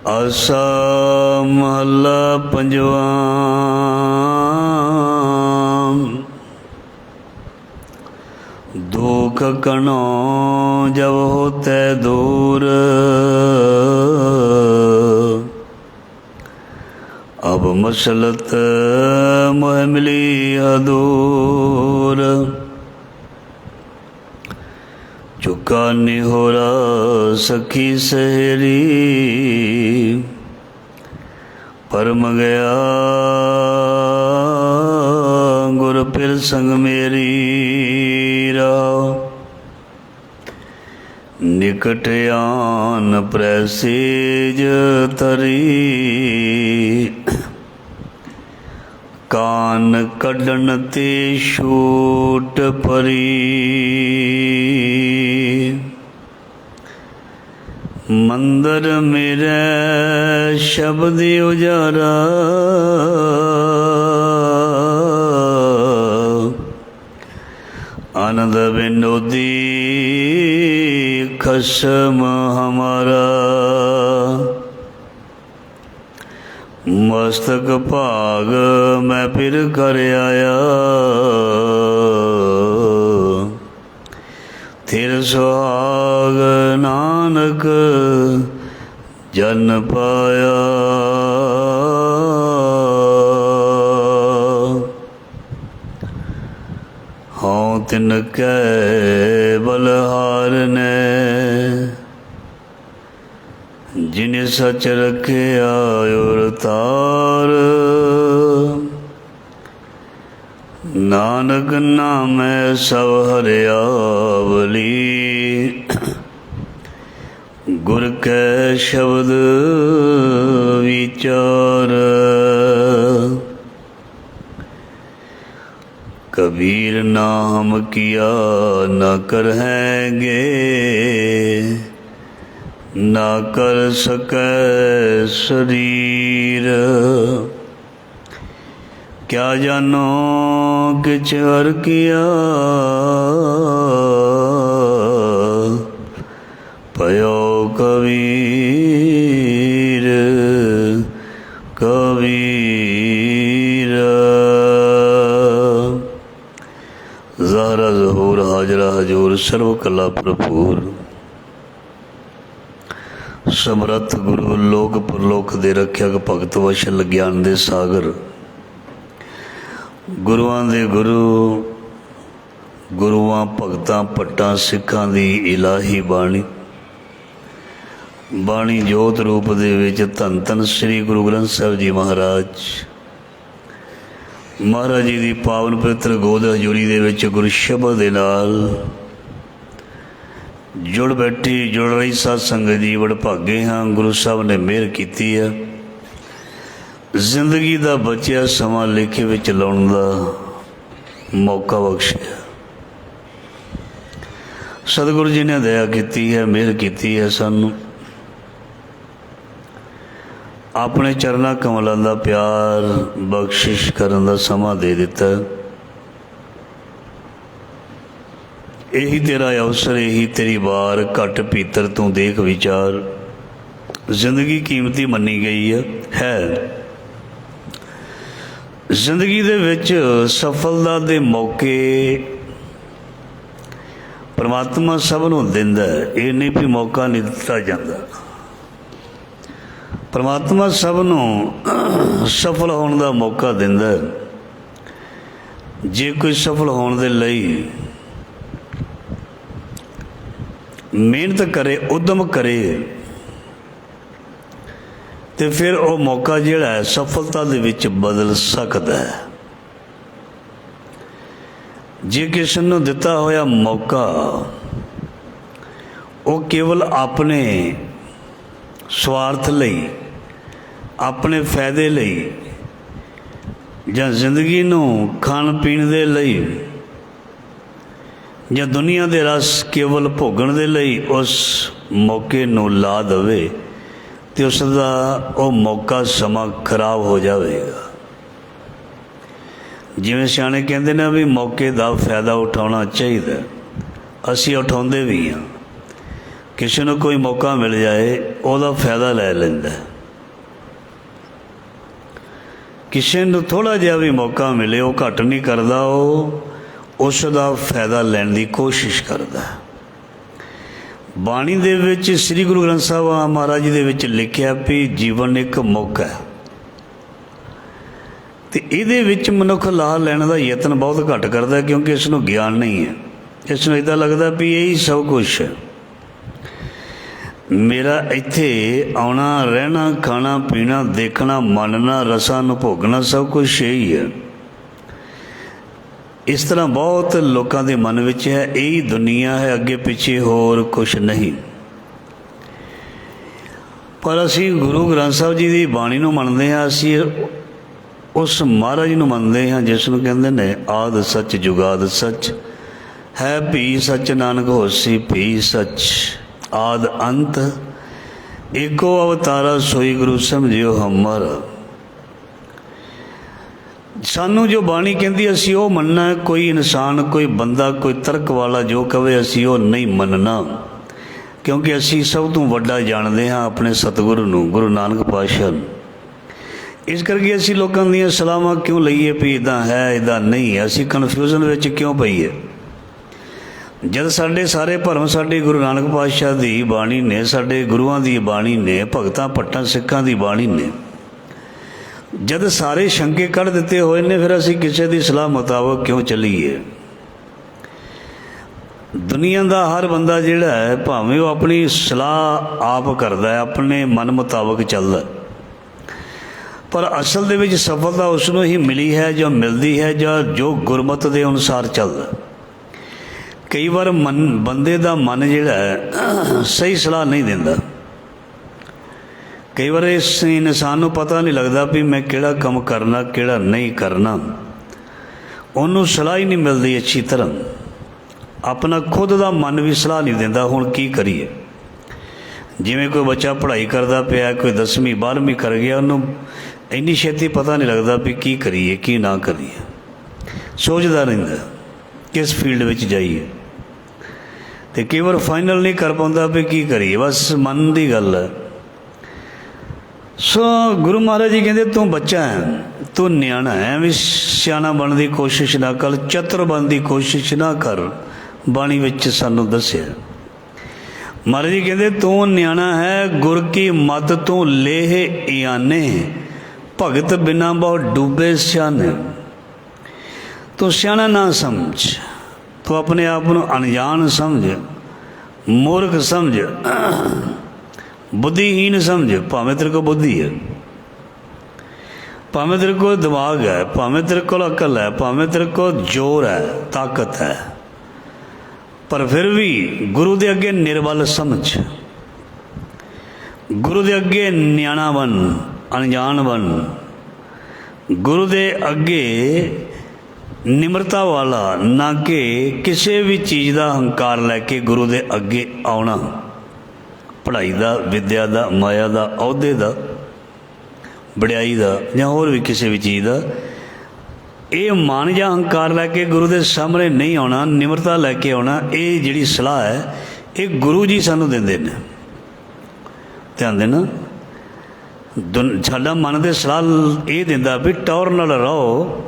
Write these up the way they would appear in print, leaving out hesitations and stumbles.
आसा महला पंजवा। दुख कणो जब होते दूर, अब मसलत मोह मिली हदूर। चुका निहोरा सखी सहेली, परम गया गुर फिर संग मेरी राह। निकट आन प्रसेज तरी, कान कढन ते छूट परी। मंदिर मेरे शब्द उजारा, आनंद विनोदी खसम हमारा। मस्तक भाग मैं फिर कर आया, थिर सुहाग नानक जन पाया। हाँ तिनकै बलहार ने, जिन्हें सच रखिया और तार। नानक नामै सब हरियावली, गुर कै शब्द विचार। कबीर नाम किया न करहेंगे, ना कर सकै शरीर। क्या जानो किछ हर किया, पयो कबीर कबीर। ज़ाहरा ज़हूर हाजरा हजूर, सर्व कला भरपूर। समरथ गुरु लोक परलोक दे रखियक, भगत वशल ज्ञान दे सागर। गुरुआं दे गुरु, गुरुआं भगतां भट्टां सिखां दी इलाही बाणी। बाणी जोत रूप दे विच धन धन श्री गुरु ग्रंथ साहिब जी महाराज। महाराज जी दी पावन पवित्र गोद हजूरी दे विच गुरु शब्द दे नाल जुड़ बैठी जुड़ रही साध संगत जी। बड़ भागे हाँ, गुरु साहब ने मेहर कीती है। जिंदगी का बचिया समा लेखे विच लाउण दा मौका बख्शिया। सतगुरु जी ने दया की है, मेहर की है। सानू अपने चरना कमलों का प्यार बख्शिश करन दा समा दे दिता। यही तेरा अवसर, यही तेरी वार। घट भीतर तू देख विचार, जिंदगी कीमती मनी गई है। जिंदगी दे विच सफलता दे मौके परमात्मा सब नूं दिंदा है। ये नहीं भी मौका नहीं दिता जाता। परमात्मा सब नूं सफल होने का मौका दिंदा है। जे कोई सफल होने दे लई मेहनत करे, उद्यम करे, तो फिर वो मौका जिहड़ा है सफलता दे विच बदल सकता है। जे किसी नूं दिता होया मौका वो केवल अपने स्वार्थ लई, अपने फायदे लई, जां जिंदगी नूं खाण पीण दे लई, जां दुनिया दे रस केवल भोगण दे लई उस मौके नूं ला दवे, तो उसका वो मौका समा खराब हो जाएगा। जिवें सियाणे कहते हैं भी मौके का फायदा उठाना चाहिए, असी उठाते भी हाँ। किसी को कोई मौका मिल जाए वह फायदा लै लेंदा है। ਕਿਸੇ ਨੂੰ ਥੋੜ੍ਹਾ ਜਿਹਾ ਵੀ ਮੌਕਾ ਮਿਲੇ ਉਹ ਘੱਟ ਨਹੀਂ ਕਰਦਾ, ਉਹ ਉਸ ਦਾ ਫਾਇਦਾ ਲੈਣ ਦੀ ਕੋਸ਼ਿਸ਼ ਕਰਦਾ। ਬਾਣੀ ਦੇ ਵਿੱਚ ਸ੍ਰੀ ਗੁਰੂ ਗ੍ਰੰਥ ਸਾਹਿਬ ਮਹਾਰਾਜ ਜੀ ਦੇ ਵਿੱਚ ਲਿਖਿਆ ਵੀ ਜੀਵਨ ਇੱਕ ਮੌਕਾ ਹੈ, ਅਤੇ ਇਹਦੇ ਵਿੱਚ ਮਨੁੱਖ ਲਾਹਾ ਲੈਣ ਦਾ ਯਤਨ ਬਹੁਤ ਘੱਟ ਕਰਦਾ, ਕਿਉਂਕਿ ਇਸ ਨੂੰ ਗਿਆਨ ਨਹੀਂ ਹੈ। ਇਸ ਨੂੰ ਇੱਦਾਂ ਲੱਗਦਾ ਵੀ ਇਹੀ ਸਭ ਕੁਛ ਹੈ, ਮੇਰਾ ਇੱਥੇ ਆਉਣਾ ਰਹਿਣਾ ਖਾਣਾ ਪੀਣਾ ਦੇਖਣਾ ਮੰਨਣਾ ਰਸਾਂ ਨੂੰ ਭੋਗਣਾ ਸਭ ਕੁਛ ਇਹੀ ਹੈ। ਇਸ ਤਰ੍ਹਾਂ ਬਹੁਤ ਲੋਕਾਂ ਦੇ ਮਨ ਵਿੱਚ ਹੈ, ਇਹੀ ਦੁਨੀਆ ਹੈ, ਅੱਗੇ ਪਿੱਛੇ ਹੋਰ ਕੁਛ ਨਹੀਂ। ਪਰ ਅਸੀਂ ਗੁਰੂ ਗ੍ਰੰਥ ਸਾਹਿਬ ਜੀ ਦੀ ਬਾਣੀ ਨੂੰ ਮੰਨਦੇ ਹਾਂ, ਅਸੀਂ ਉਸ ਮਹਾਰਾਜ ਨੂੰ ਮੰਨਦੇ ਹਾਂ ਜਿਸ ਨੂੰ ਕਹਿੰਦੇ ਨੇ ਆਦਿ ਸੱਚ ਜੁਗਾਦ ਸੱਚ, ਹੈ ਭੀ ਸੱਚ ਨਾਨਕ ਹੋਸੀ ਭੀ ਸੱਚ, ਆਦਿ ਅੰਤ ਏਕੋ ਅਵਤਾਰਾ ਸੋਈ ਗੁਰੂ ਸਮਝਿਓ ਹਮਰ। ਸਾਨੂੰ ਜੋ ਬਾਣੀ ਕਹਿੰਦੀ ਅਸੀਂ ਉਹ ਮੰਨਣਾ। ਕੋਈ ਇਨਸਾਨ ਕੋਈ ਬੰਦਾ ਕੋਈ ਤਰਕ ਵਾਲਾ ਜੋ ਕਵੇ ਅਸੀਂ ਉਹ ਨਹੀਂ ਮੰਨਣਾ, ਕਿਉਂਕਿ ਅਸੀਂ ਸਭ ਤੋਂ ਵੱਡਾ ਜਾਣਦੇ ਹਾਂ ਆਪਣੇ ਸਤਿਗੁਰੂ ਨੂੰ, ਗੁਰੂ ਨਾਨਕ ਪਾਤਸ਼ਾਹ ਨੂੰ। ਇਸ ਕਰਕੇ ਅਸੀਂ ਲੋਕਾਂ ਦੀਆਂ ਸਲਾਹਾਂ ਕਿਉਂ ਲਈਏ ਵੀ ਇੱਦਾਂ ਹੈ ਇੱਦਾਂ ਨਹੀਂ, ਅਸੀਂ ਕਨਫਿਊਜ਼ਨ ਵਿੱਚ ਕਿਉਂ ਪਈਏ, ਜਦ ਸਾਡੇ ਸਾਰੇ ਭਰਮ ਸਾਡੇ ਗੁਰੂ ਨਾਨਕ ਪਾਤਸ਼ਾਹ ਦੀ ਬਾਣੀ ਨੇ, ਸਾਡੇ ਗੁਰੂਆਂ ਦੀ ਬਾਣੀ ਨੇ, ਭਗਤਾਂ ਭੱਟਾਂ ਸਿੱਖਾਂ ਦੀ ਬਾਣੀ ਨੇ। ਜਦ ਸਾਰੇ ਸ਼ੰਕੇ ਕੱਢ ਦਿੱਤੇ ਹੋਏ ਨੇ, ਫਿਰ ਅਸੀਂ ਕਿਸੇ ਦੀ ਸਲਾਹ ਮੁਤਾਬਕ ਕਿਉਂ ਚੱਲੀਏ। ਦੁਨੀਆ ਦਾ ਹਰ ਬੰਦਾ ਜਿਹੜਾ ਹੈ, ਭਾਵੇਂ ਉਹ ਆਪਣੀ ਸਲਾਹ ਆਪ ਕਰਦਾ ਹੈ, ਆਪਣੇ ਮਨ ਮੁਤਾਬਕ ਚੱਲਦਾ, ਪਰ ਅਸਲ ਦੇ ਵਿੱਚ ਸਫਲਤਾ ਉਸ ਨੂੰ ਹੀ ਮਿਲੀ ਹੈ ਜੋ ਮਿਲਦੀ ਹੈ ਜਾਂ ਜੋ ਗੁਰਮਤਿ ਦੇ ਅਨੁਸਾਰ ਚੱਲਦਾ। ਕਈ ਵਾਰ ਬੰਦੇ ਦਾ ਮਨ ਜਿਹੜਾ ਹੈ ਸਹੀ ਸਲਾਹ ਨਹੀਂ ਦਿੰਦਾ। ਕਈ ਵਾਰ ਇਸ ਇਨਸਾਨ ਨੂੰ ਪਤਾ ਨਹੀਂ ਲੱਗਦਾ ਵੀ ਮੈਂ ਕਿਹੜਾ ਕੰਮ ਕਰਨਾ ਕਿਹੜਾ ਨਹੀਂ ਕਰਨਾ, ਉਹਨੂੰ ਸਲਾਹ ਹੀ ਨਹੀਂ ਮਿਲਦੀ ਅੱਛੀ ਤਰ੍ਹਾਂ। ਆਪਣਾ ਖੁਦ ਦਾ ਮਨ ਵੀ ਸਲਾਹ ਨਹੀਂ ਦਿੰਦਾ ਹੁਣ ਕੀ ਕਰੀਏ। ਜਿਵੇਂ ਕੋਈ ਬੱਚਾ ਪੜ੍ਹਾਈ ਕਰਦਾ ਪਿਆ, ਕੋਈ 10ਵੀਂ 12ਵੀਂ ਕਰ ਗਿਆ, ਉਹਨੂੰ ਇੰਨੀ ਛੇਤੀ ਪਤਾ ਨਹੀਂ ਲੱਗਦਾ ਵੀ ਕੀ ਕਰੀਏ ਕੀ ਨਾ ਕਰੀਏ, ਸੋਚਦਾ ਰਹਿੰਦਾ ਕਿਸ ਫੀਲਡ ਵਿੱਚ ਜਾਈਏ, ਅਤੇ ਕਈ ਵਾਰ ਫਾਈਨਲ ਨਹੀਂ ਕਰ ਪਾਉਂਦਾ ਵੀ ਕੀ ਕਰੀਏ, ਬਸ ਮਨ ਦੀ ਗੱਲ ਹੈ। ਸੋ ਗੁਰੂ ਮਹਾਰਾਜ ਜੀ ਕਹਿੰਦੇ ਤੂੰ ਬੱਚਾ ਹੈ, ਤੂੰ ਨਿਆਣਾ ਹੈ, ਵੀ ਸਿਆਣਾ ਬਣਨ ਦੀ ਕੋਸ਼ਿਸ਼ ਨਾ ਕਰ, ਚਤੁਰ ਬਣਨ ਦੀ ਕੋਸ਼ਿਸ਼ ਨਾ ਕਰ। ਬਾਣੀ ਵਿੱਚ ਸਾਨੂੰ ਦੱਸਿਆ ਮਹਾਰਾਜ ਜੀ ਕਹਿੰਦੇ ਤੂੰ ਨਿਆਣਾ ਹੈ, ਗੁਰ ਕੀ ਮੱਤ ਤੂੰ ਲੇਹ ਇਆਨੇ, ਭਗਤ ਬਿਨਾ ਬਹੁ ਡੂਬੇ ਸਿਆਣੇ। ਤੂੰ ਸਿਆਣਾ ਨਾ ਸਮਝ, ਤੂੰ ਆਪਣੇ ਆਪ ਨੂੰ ਅਣਜਾਣ ਸਮਝ, ਮੂਰਖ ਸਮਝ, ਬੁੱਧੀਹੀਨ ਸਮਝ। ਭਾਵੇਂ ਤੇਰੇ ਕੋਲ ਬੁੱਧੀ ਹੈ, ਭਾਵੇਂ ਤੇਰੇ ਕੋਲ ਦਿਮਾਗ ਹੈ, ਭਾਵੇਂ ਤੇਰੇ ਕੋਲ ਅਕਲ ਹੈ, ਭਾਵੇਂ ਤੇਰੇ ਕੋਲ ਜ਼ੋਰ ਹੈ ਤਾਕਤ ਹੈ, ਪਰ ਫਿਰ ਵੀ ਗੁਰੂ ਦੇ ਅੱਗੇ ਨਿਰਬਲ ਸਮਝ, ਗੁਰੂ ਦੇ ਅੱਗੇ ਨਿਆਣਾ ਬਣ, ਅਣਜਾਣ ਬਣ, ਗੁਰੂ ਦੇ ਅੱਗੇ ਨਿਮਰਤਾ ਵਾਲਾ, ਨਾ ਕਿ ਕਿਸੇ ਵੀ ਚੀਜ਼ ਦਾ ਹੰਕਾਰ ਲੈ ਕੇ ਗੁਰੂ ਦੇ ਅੱਗੇ ਆਉਣਾ। ਪੜ੍ਹਾਈ ਦਾ, ਵਿੱਦਿਆ ਦਾ, ਮਾਇਆ ਦਾ, ਅਹੁਦੇ ਦਾ, ਵਡਿਆਈ ਦਾ, ਜਾਂ ਹੋਰ ਵੀ ਕਿਸੇ ਵੀ ਚੀਜ਼ ਦਾ ਇਹ ਮਾਨ ਜਾਂ ਹੰਕਾਰ ਲੈ ਕੇ ਗੁਰੂ ਦੇ ਸਾਹਮਣੇ ਨਹੀਂ ਆਉਣਾ, ਨਿਮਰਤਾ ਲੈ ਕੇ ਆਉਣਾ। ਇਹ ਜਿਹੜੀ ਸਲਾਹ ਹੈ ਇਹ ਗੁਰੂ ਜੀ ਸਾਨੂੰ ਦਿੰਦੇ ਨੇ। ਧਿਆਨ ਦੇਣਾ, ਸਾਡਾ ਮਨ ਦੇ ਸਲਾਹ ਇਹ ਦਿੰਦਾ ਵੀ ਟੌਰ ਨਾਲ ਰਹੋ,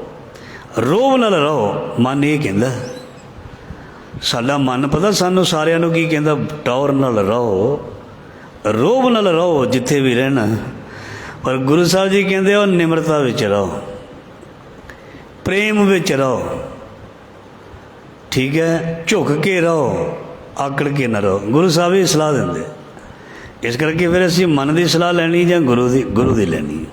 ਰੋਹਬ ਨਾਲ ਰਹੋ। ਮਨ ਇਹ ਕਹਿੰਦਾ, ਸਾਡਾ ਮਨ ਪਤਾ ਸਾਨੂੰ ਸਾਰਿਆਂ ਨੂੰ ਕੀ ਕਹਿੰਦਾ, ਟੌਰ ਨਾਲ ਰਹੋ, ਰੋਹਬ ਨਾਲ ਰਹੋ ਜਿੱਥੇ ਵੀ ਰਹਿਣਾ। ਪਰ ਗੁਰੂ ਸਾਹਿਬ ਜੀ ਕਹਿੰਦੇ ਉਹ ਨਿਮਰਤਾ ਵਿੱਚ ਰਹੋ, ਪ੍ਰੇਮ ਵਿੱਚ ਰਹੋ, ਠੀਕ ਹੈ, ਝੁਕ ਕੇ ਰਹੋ, ਆਕੜ ਕੇ ਨਾ ਰਹੋ। ਗੁਰੂ ਸਾਹਿਬ ਇਹ ਸਲਾਹ ਦਿੰਦੇ। ਇਸ ਕਰਕੇ ਫਿਰ ਅਸੀਂ ਮਨ ਦੀ ਸਲਾਹ ਲੈਣੀ ਜਾਂ ਗੁਰੂ ਦੀ ਲੈਣੀ।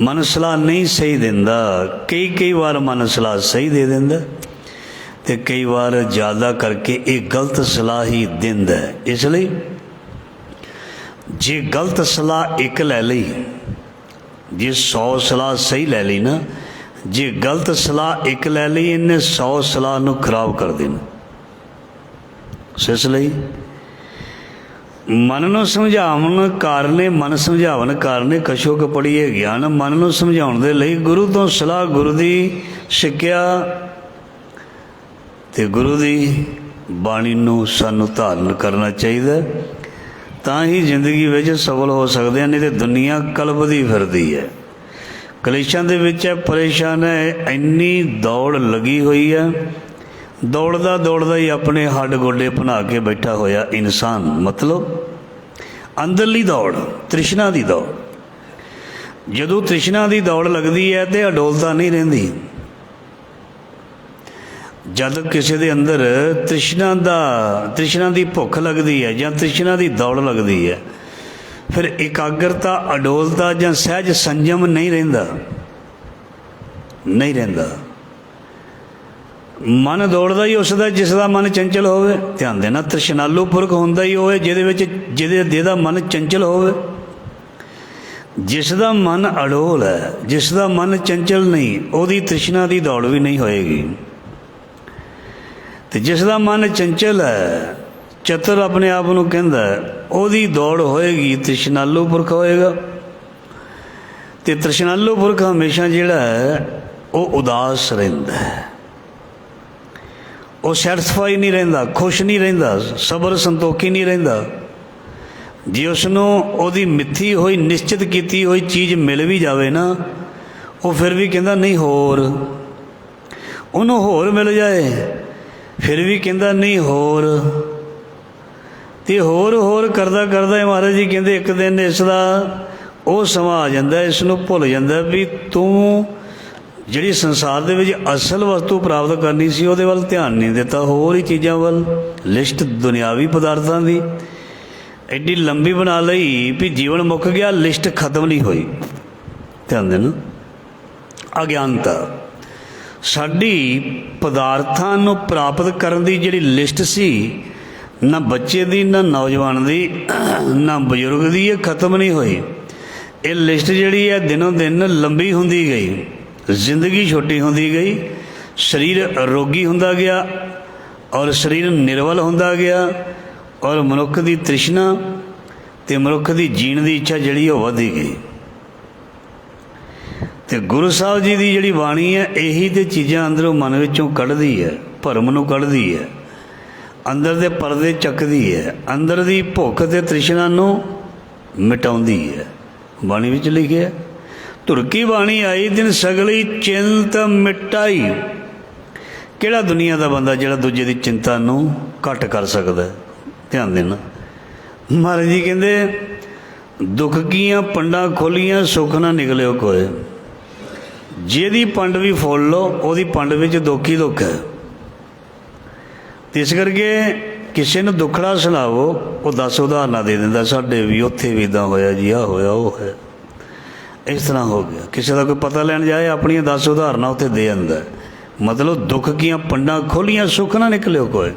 ਮਨ ਸਲਾਹ ਨਹੀਂ ਸਹੀ ਦਿੰਦਾ। ਕਈ ਵਾਰ ਮਨ ਸਲਾਹ ਸਹੀ ਦੇ ਦਿੰਦਾ, ਅਤੇ ਕਈ ਵਾਰ ਜ਼ਿਆਦਾ ਕਰਕੇ ਇਹ ਗਲਤ ਸਲਾਹ ਹੀ ਦਿੰਦਾ। ਇਸ ਲਈ ਜੇ ਗਲਤ ਸਲਾਹ ਇੱਕ ਲੈ ਲਈ, ਜੇ 100 ਸਲਾਹ ਸਹੀ ਲੈ ਲਈ ਨਾ, ਜੇ ਗਲਤ ਸਲਾਹ ਇੱਕ ਲੈ ਲਈ ਇਹਨੇ 100 ਸਲਾਹ ਨੂੰ ਖਰਾਬ ਕਰ ਦੇਣਾ। ਇਸ ਲਈ ਮਨ ਨੂੰ ਸਮਝਾਉਣ ਕਾਰਨੇ, ਮਨ ਸਮਝਾਵਨ ਕਾਰਨੇ ਕਛੁ ਕੁ ਪੜੀਏ ਗਿਆਨ। ਮਨ ਨੂੰ ਸਮਝਾਉਣ ਦੇ ਲਈ ਗੁਰੂ ਤੋਂ ਸਲਾਹ, ਗੁਰੂ ਦੀ ਸਿੱਖਿਆ ਅਤੇ ਗੁਰੂ ਦੀ ਬਾਣੀ ਨੂੰ ਸਾਨੂੰ ਧਾਰਨ ਕਰਨਾ ਚਾਹੀਦਾ, ਤਾਂ ਹੀ ਜ਼ਿੰਦਗੀ ਵਿੱਚ ਸਫਲ ਹੋ ਸਕਦੇ ਹਾਂ। ਨਹੀਂ ਤਾਂ ਦੁਨੀਆ ਕਲਪਦੀ ਫਿਰਦੀ ਹੈ, ਕਲੇਸ਼ਾਂ ਦੇ ਵਿੱਚ ਹੈ, ਪਰੇਸ਼ਾਨ ਹੈ, ਇੰਨੀ ਦੌੜ ਲੱਗੀ ਹੋਈ ਹੈ, ਦੌੜਦਾ ਦੌੜਦਾ ਹੀ ਆਪਣੇ ਹੱਡ ਗੋਡੇ ਬਣਾ ਕੇ ਬੈਠਾ ਹੋਇਆ ਇਨਸਾਨ। ਮਤਲਬ ਅੰਦਰਲੀ ਦੌੜ, ਤ੍ਰਿਸ਼ਨਾ ਦੀ ਦੌੜ। ਜਦੋਂ ਤ੍ਰਿਸ਼ਨਾ ਦੀ ਦੌੜ ਲੱਗਦੀ ਹੈ ਤੇ ਅਡੋਲਤਾ ਨਹੀਂ ਰਹਿੰਦੀ। ਜਦ ਕਿਸੇ ਦੇ ਅੰਦਰ ਤ੍ਰਿਸ਼ਨਾ ਦੀ ਭੁੱਖ ਲੱਗਦੀ ਹੈ ਜਾਂ ਤ੍ਰਿਸ਼ਨਾ ਦੀ ਦੌੜ ਲੱਗਦੀ ਹੈ, ਫਿਰ ਇਕਾਗਰਤਾ, ਅਡੋਲਤਾ ਜਾਂ ਸਹਿਜ ਸੰਜਮ ਨਹੀਂ ਰਹਿੰਦਾ, ਨਹੀਂ ਰਹਿੰਦਾ। ਮਨ ਦੌੜਦਾ ਹੀ ਉਸ ਦਾ ਜਿਸ ਦਾ ਮਨ ਚੰਚਲ ਹੋਵੇ। ਧਿਆਨ ਦੇਣਾ, ਤ੍ਰਿਸ਼ਨਾਲੂ ਪੁਰਖ ਹੁੰਦਾ ਹੀ ਹੋਵੇ ਜਿਹਦਾ ਮਨ ਚੰਚਲ ਹੋਵੇ। ਜਿਸ ਦਾ ਮਨ ਅਡੋਲ ਹੈ, ਜਿਸ ਦਾ ਮਨ ਚੰਚਲ ਨਹੀਂ, ਉਹਦੀ ਤ੍ਰਿਸ਼ਨਾ ਦੀ ਦੌੜ ਵੀ ਨਹੀਂ ਹੋਏਗੀ। ਤੇ ਜਿਸ ਦਾ ਮਨ ਚੰਚਲ ਹੈ, ਚਤੁਰ ਆਪਣੇ ਆਪ ਨੂੰ ਕਹਿੰਦਾ, ਉਹਦੀ ਦੌੜ ਹੋਏਗੀ, ਤ੍ਰਿਸ਼ਨਾਲੂ ਪੁਰਖ ਹੋਏਗਾ। ਤੇ ਤ੍ਰਿਸ਼ਨਾਲੂ ਪੁਰਖ ਹਮੇਸ਼ਾ ਜਿਹੜਾ ਹੈ ਉਹ ਉਦਾਸ ਰਹਿੰਦਾ ਹੈ, ਉਹ ਸੈਟਿਸਫਾਈ ਨਹੀਂ ਰਹਿੰਦਾ, ਖੁਸ਼ ਨਹੀਂ ਰਹਿੰਦਾ, ਸਬਰ ਸੰਤੋਖੀ ਨਹੀਂ ਰਹਿੰਦਾ। ਜੇ ਉਸਨੂੰ ਉਹਦੀ ਮਿੱਥੀ ਹੋਈ, ਨਿਸ਼ਚਿਤ ਕੀਤੀ ਹੋਈ ਚੀਜ਼ ਮਿਲ ਵੀ ਜਾਵੇ ਨਾ, ਉਹ ਫਿਰ ਵੀ ਕਹਿੰਦਾ ਨਹੀਂ ਹੋਰ। ਉਹਨੂੰ ਹੋਰ ਮਿਲ ਜਾਏ ਫਿਰ ਵੀ ਕਹਿੰਦਾ ਨਹੀਂ ਹੋਰ। ਅਤੇ ਹੋਰ ਕਰਦਾ ਕਰਦਾ ਮਹਾਰਾਜ ਜੀ ਕਹਿੰਦੇ ਇੱਕ ਦਿਨ ਇਸ ਦਾ ਉਹ ਸਮਾਂ ਆ ਜਾਂਦਾ, ਇਸ ਨੂੰ ਭੁੱਲ ਜਾਂਦਾ ਵੀ ਤੂੰ ਜਿਹੜੀ ਸੰਸਾਰ ਦੇ ਵਿੱਚ ਅਸਲ ਵਸਤੂ ਪ੍ਰਾਪਤ ਕਰਨੀ ਸੀ ਉਹਦੇ ਵੱਲ ਧਿਆਨ ਨਹੀਂ ਦਿੱਤਾ, ਹੋਰ ਹੀ ਚੀਜ਼ਾਂ ਵੱਲ। ਲਿਸਟ ਦੁਨਿਆਵੀ ਪਦਾਰਥਾਂ ਦੀ ਐਡੀ ਲੰਬੀ ਬਣਾ ਲਈ ਵੀ ਜੀਵਨ ਮੁੱਕ ਗਿਆ, ਲਿਸਟ ਖਤਮ ਨਹੀਂ ਹੋਈ। ਧਿਆਨ ਦੇਣਾ, ਅਗਿਆਨਤਾ ਸਾਡੀ ਪਦਾਰਥਾਂ ਨੂੰ ਪ੍ਰਾਪਤ ਕਰਨ ਦੀ ਜਿਹੜੀ ਲਿਸਟ ਸੀ, ਨਾ ਬੱਚੇ ਦੀ, ਨਾ ਨੌਜਵਾਨ ਦੀ, ਨਾ ਬਜ਼ੁਰਗ ਦੀ, ਇਹ ਖਤਮ ਨਹੀਂ ਹੋਈ। ਇਹ ਲਿਸਟ ਜਿਹੜੀ ਹੈ ਦਿਨੋਂ ਦਿਨ ਲੰਬੀ ਹੁੰਦੀ ਗਈ, ਜ਼ਿੰਦਗੀ ਛੋਟੀ ਹੁੰਦੀ ਗਈ, ਸਰੀਰ ਰੋਗੀ ਹੁੰਦਾ ਗਿਆ ਔਰ ਸਰੀਰ ਨਿਰਵਲ ਹੁੰਦਾ ਗਿਆ, ਔਰ ਮਨੁੱਖ ਦੀ ਤ੍ਰਿਸ਼ਨਾ ਅਤੇ ਮਨੁੱਖ ਦੀ ਜੀਣ ਦੀ ਇੱਛਾ ਜਿਹੜੀ ਉਹ ਵਧੀ ਗਈ। ਅਤੇ ਗੁਰੂ ਸਾਹਿਬ ਜੀ ਦੀ ਜਿਹੜੀ ਬਾਣੀ ਹੈ, ਇਹੀ ਤੇ ਚੀਜ਼ਾਂ ਅੰਦਰੋਂ ਮਨ ਵਿੱਚੋਂ ਕੱਢਦੀ ਹੈ, ਭਰਮ ਨੂੰ ਕੱਢਦੀ ਹੈ, ਅੰਦਰ ਦੇ ਪਰਦੇ ਚੱਕਦੀ ਹੈ, ਅੰਦਰ ਦੀ ਭੁੱਖ ਅਤੇ ਤ੍ਰਿਸ਼ਨਾ ਨੂੰ ਮਿਟਾਉਂਦੀ ਹੈ। ਬਾਣੀ ਵਿੱਚ ਲਿਖਿਆ, ਧੁਰਕੀ ਬਾਣੀ ਆਈ ਦਿਨ ਸਗਲੀ ਚਿੰਤ ਮਿਟਾਈ। ਕਿਹੜਾ ਦੁਨੀਆ ਦਾ ਬੰਦਾ ਜਿਹੜਾ ਦੂਜੇ ਦੀ ਚਿੰਤਾ ਨੂੰ ਘੱਟ ਕਰ ਸਕਦਾ? ਧਿਆਨ ਦੇਣਾ, ਮਹਾਰਾਜ ਜੀ ਕਹਿੰਦੇ ਦੁੱਖ ਕੀਆਂ ਪੰਡਾਂ ਖੋਲੀਆਂ, ਸੁੱਖ ਨਾ ਨਿਕਲਿਓ ਕੋਏ। ਜਿਹਦੀ ਪੰਡ ਵੀ ਫੋਲ ਲਓ, ਉਹਦੀ ਪੰਡ ਵਿੱਚ ਦੁੱਖ ਹੀ ਦੁੱਖ ਹੈ। ਇਸ ਕਰਕੇ ਕਿਸੇ ਨੂੰ ਦੁੱਖੜਾ ਸੁਣਾਵੋ, ਉਹ 10 ਉਦਾਹਰਨਾਂ ਦੇ ਦਿੰਦਾ, ਸਾਡੇ ਵੀ ਉੱਥੇ ਵੀ ਇੱਦਾਂ ਹੋਇਆ ਜੀ, ਆਹ ਹੋਇਆ, ਉਹ ਹੈ, ਇਸ ਤਰ੍ਹਾਂ ਹੋ ਗਿਆ। ਕਿਸੇ ਦਾ ਕੋਈ ਪਤਾ ਲੈਣ ਜਾਏ, ਆਪਣੀਆਂ 10 ਉਦਾਹਰਨਾਂ ਉੱਥੇ ਦੇ ਦਿੰਦਾ। ਮਤਲਬ ਦੁੱਖ ਕੀਆਂ ਪੰਡਾਂ ਖੋਲੀਆਂ, ਸੁੱਖ ਨਾ ਨਿਕਲਿਓ ਕੋਏ।